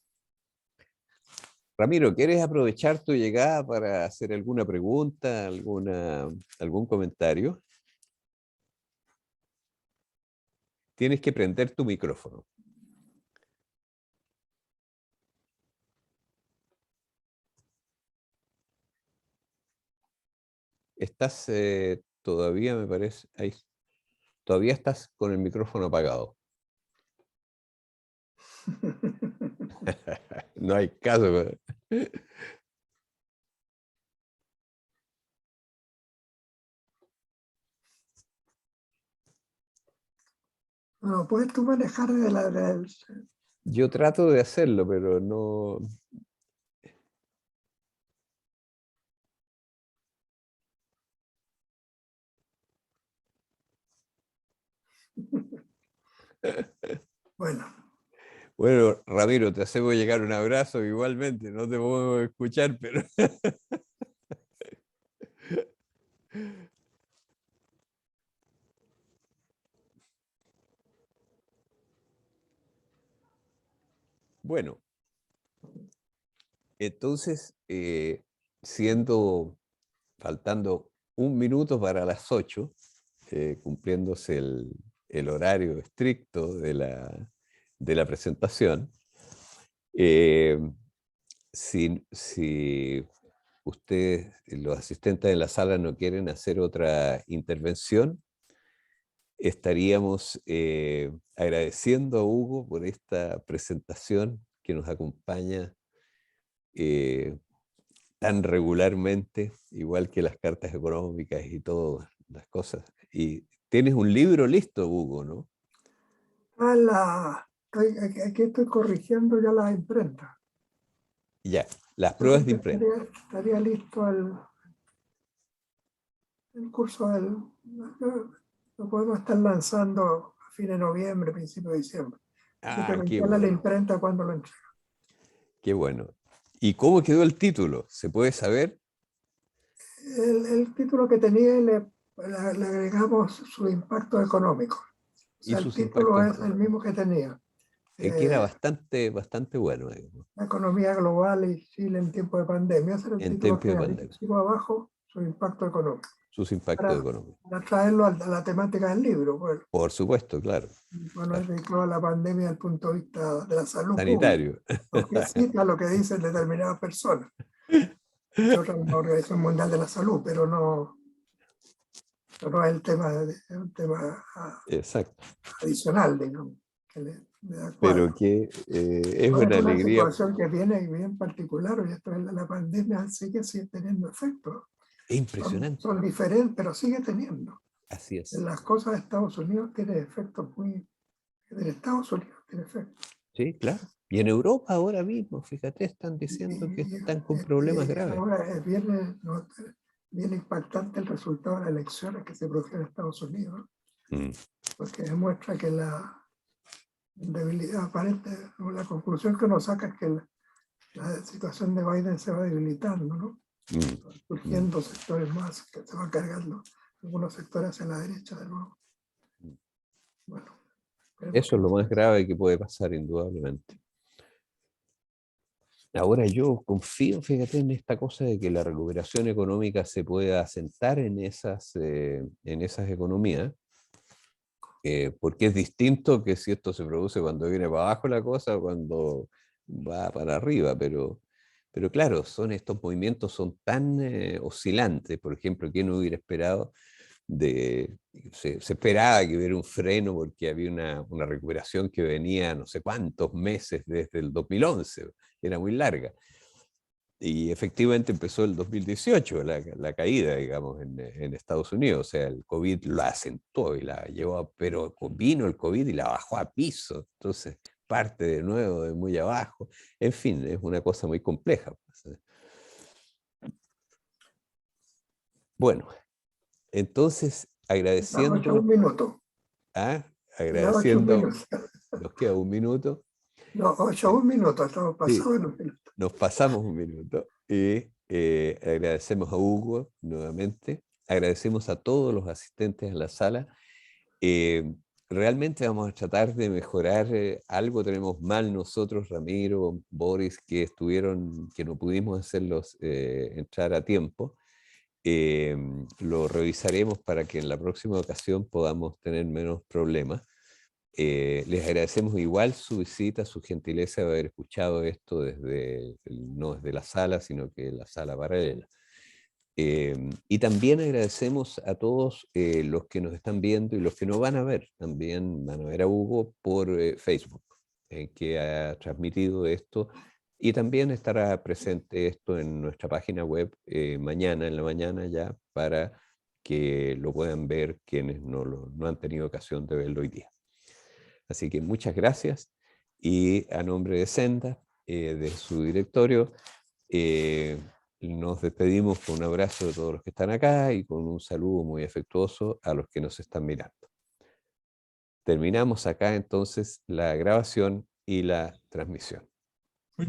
Ramiro, ¿quieres aprovechar tu llegada para hacer alguna pregunta, algún comentario? Tienes que prender tu micrófono. Estás todavía, me parece, ahí, todavía estás con el micrófono apagado. No hay caso. No, puedes tú manejar Yo trato de hacerlo, pero no. Bueno, Bueno, Ramiro, te hacemos llegar un abrazo igualmente. No te podemos escuchar, pero. Bueno, entonces, faltando un minuto para las 8, cumpliéndose el horario estricto de la presentación, eh, si ustedes, los asistentes de la sala, no quieren hacer otra intervención, estaríamos agradeciendo a Hugo por esta presentación que nos acompaña eh, tan regularmente, igual que las cartas económicas y todas las cosas. Y tienes un libro listo, Hugo, ¿no? aquí estoy corrigiendo ya la imprenta. Ya, las Yo pruebas creo de que imprenta. estaría listo el curso lo podemos estar lanzando a fin de noviembre, principio de diciembre. Hay que Ah, qué preguntarle a la bueno, imprenta cuándo lo entrega. qué bueno. ¿Y cómo quedó el título? ¿Se puede saber? El título que tenía le agregamos su impacto económico. O Y sea, el sus título impactos es el mismo que tenía. que era bastante bueno, La economía global y Chile en tiempo de pandemia. Ese era el en título tiempos de real. Y pandemia. pusimos abajo su impacto económico. sus impactos Para, económicos. para traerlo a la temática del libro. Bueno, Por supuesto, claro. bueno, es dedicado a la pandemia desde el punto de vista de la salud Sanitario. pública, aunque cita lo que dicen determinadas personas, de otra la Organización Mundial de la Salud, pero no es el tema, es un tema Exacto. adicional, digamos, que le da Pero cuadro. que es Ahora, una es una alegría. situación que viene bien particular, y esto es la pandemia sigue teniendo efectos. Es impresionante. Son diferentes, pero sigue teniendo. Así es. En las cosas de Estados Unidos tiene efectos muy... En Estados Unidos tiene efectos. Sí, claro. Y en Europa ahora mismo, fíjate, están diciendo que están con problemas graves. Ahora viene impactante el resultado de las elecciones que se produjeron en Estados Unidos, porque demuestra que la debilidad aparente, o la conclusión que uno saca es que la situación de Biden se va debilitando, ¿no? Surgiendo sectores más que se van cargando, algunos sectores hacia la derecha de nuevo. Bueno, eso es lo más grave que puede pasar, indudablemente. Ahora yo confío, fíjate, en esta cosa de que la recuperación económica se pueda asentar en esas economías, porque es distinto que si esto se produce cuando viene para abajo la cosa o cuando va para arriba, pero claro, estos movimientos son tan oscilantes. Por ejemplo, ¿quién hubiera esperado? Se esperaba que hubiera un freno porque había una recuperación que venía no sé cuántos meses desde el 2011, era muy larga. Y efectivamente empezó el 2018, la caída, digamos, en Estados Unidos. O sea, el COVID la acentuó y la llevó, pero vino el COVID y la bajó a piso. Entonces, parte de nuevo de muy abajo. En fin, es una cosa muy compleja. Bueno, entonces, agradeciendo... un minuto. Agradeciendo... Nos queda un minuto. No, un minuto, estamos pasados en un minuto. Nos pasamos un minuto y agradecemos a Hugo nuevamente, agradecemos a todos los asistentes a la sala. Realmente vamos a tratar de mejorar algo, tenemos mal nosotros, Ramiro, Boris, que no pudimos hacerlos entrar a tiempo. Lo revisaremos para que en la próxima ocasión podamos tener menos problemas. Les agradecemos igual su visita, su gentileza de haber escuchado esto no desde la sala, sino que la sala paralela. Y también agradecemos a todos los que nos están viendo y los que nos van a ver. También van a ver a Hugo por Facebook, que ha transmitido esto. Y también estará presente esto en nuestra página web mañana, en la mañana ya, para que lo puedan ver quienes no han tenido ocasión de verlo hoy día. Así que muchas gracias y a nombre de Senda, de su directorio, nos despedimos con un abrazo de todos los que están acá y con un saludo muy afectuoso a los que nos están mirando. Terminamos acá entonces la grabación y la transmisión.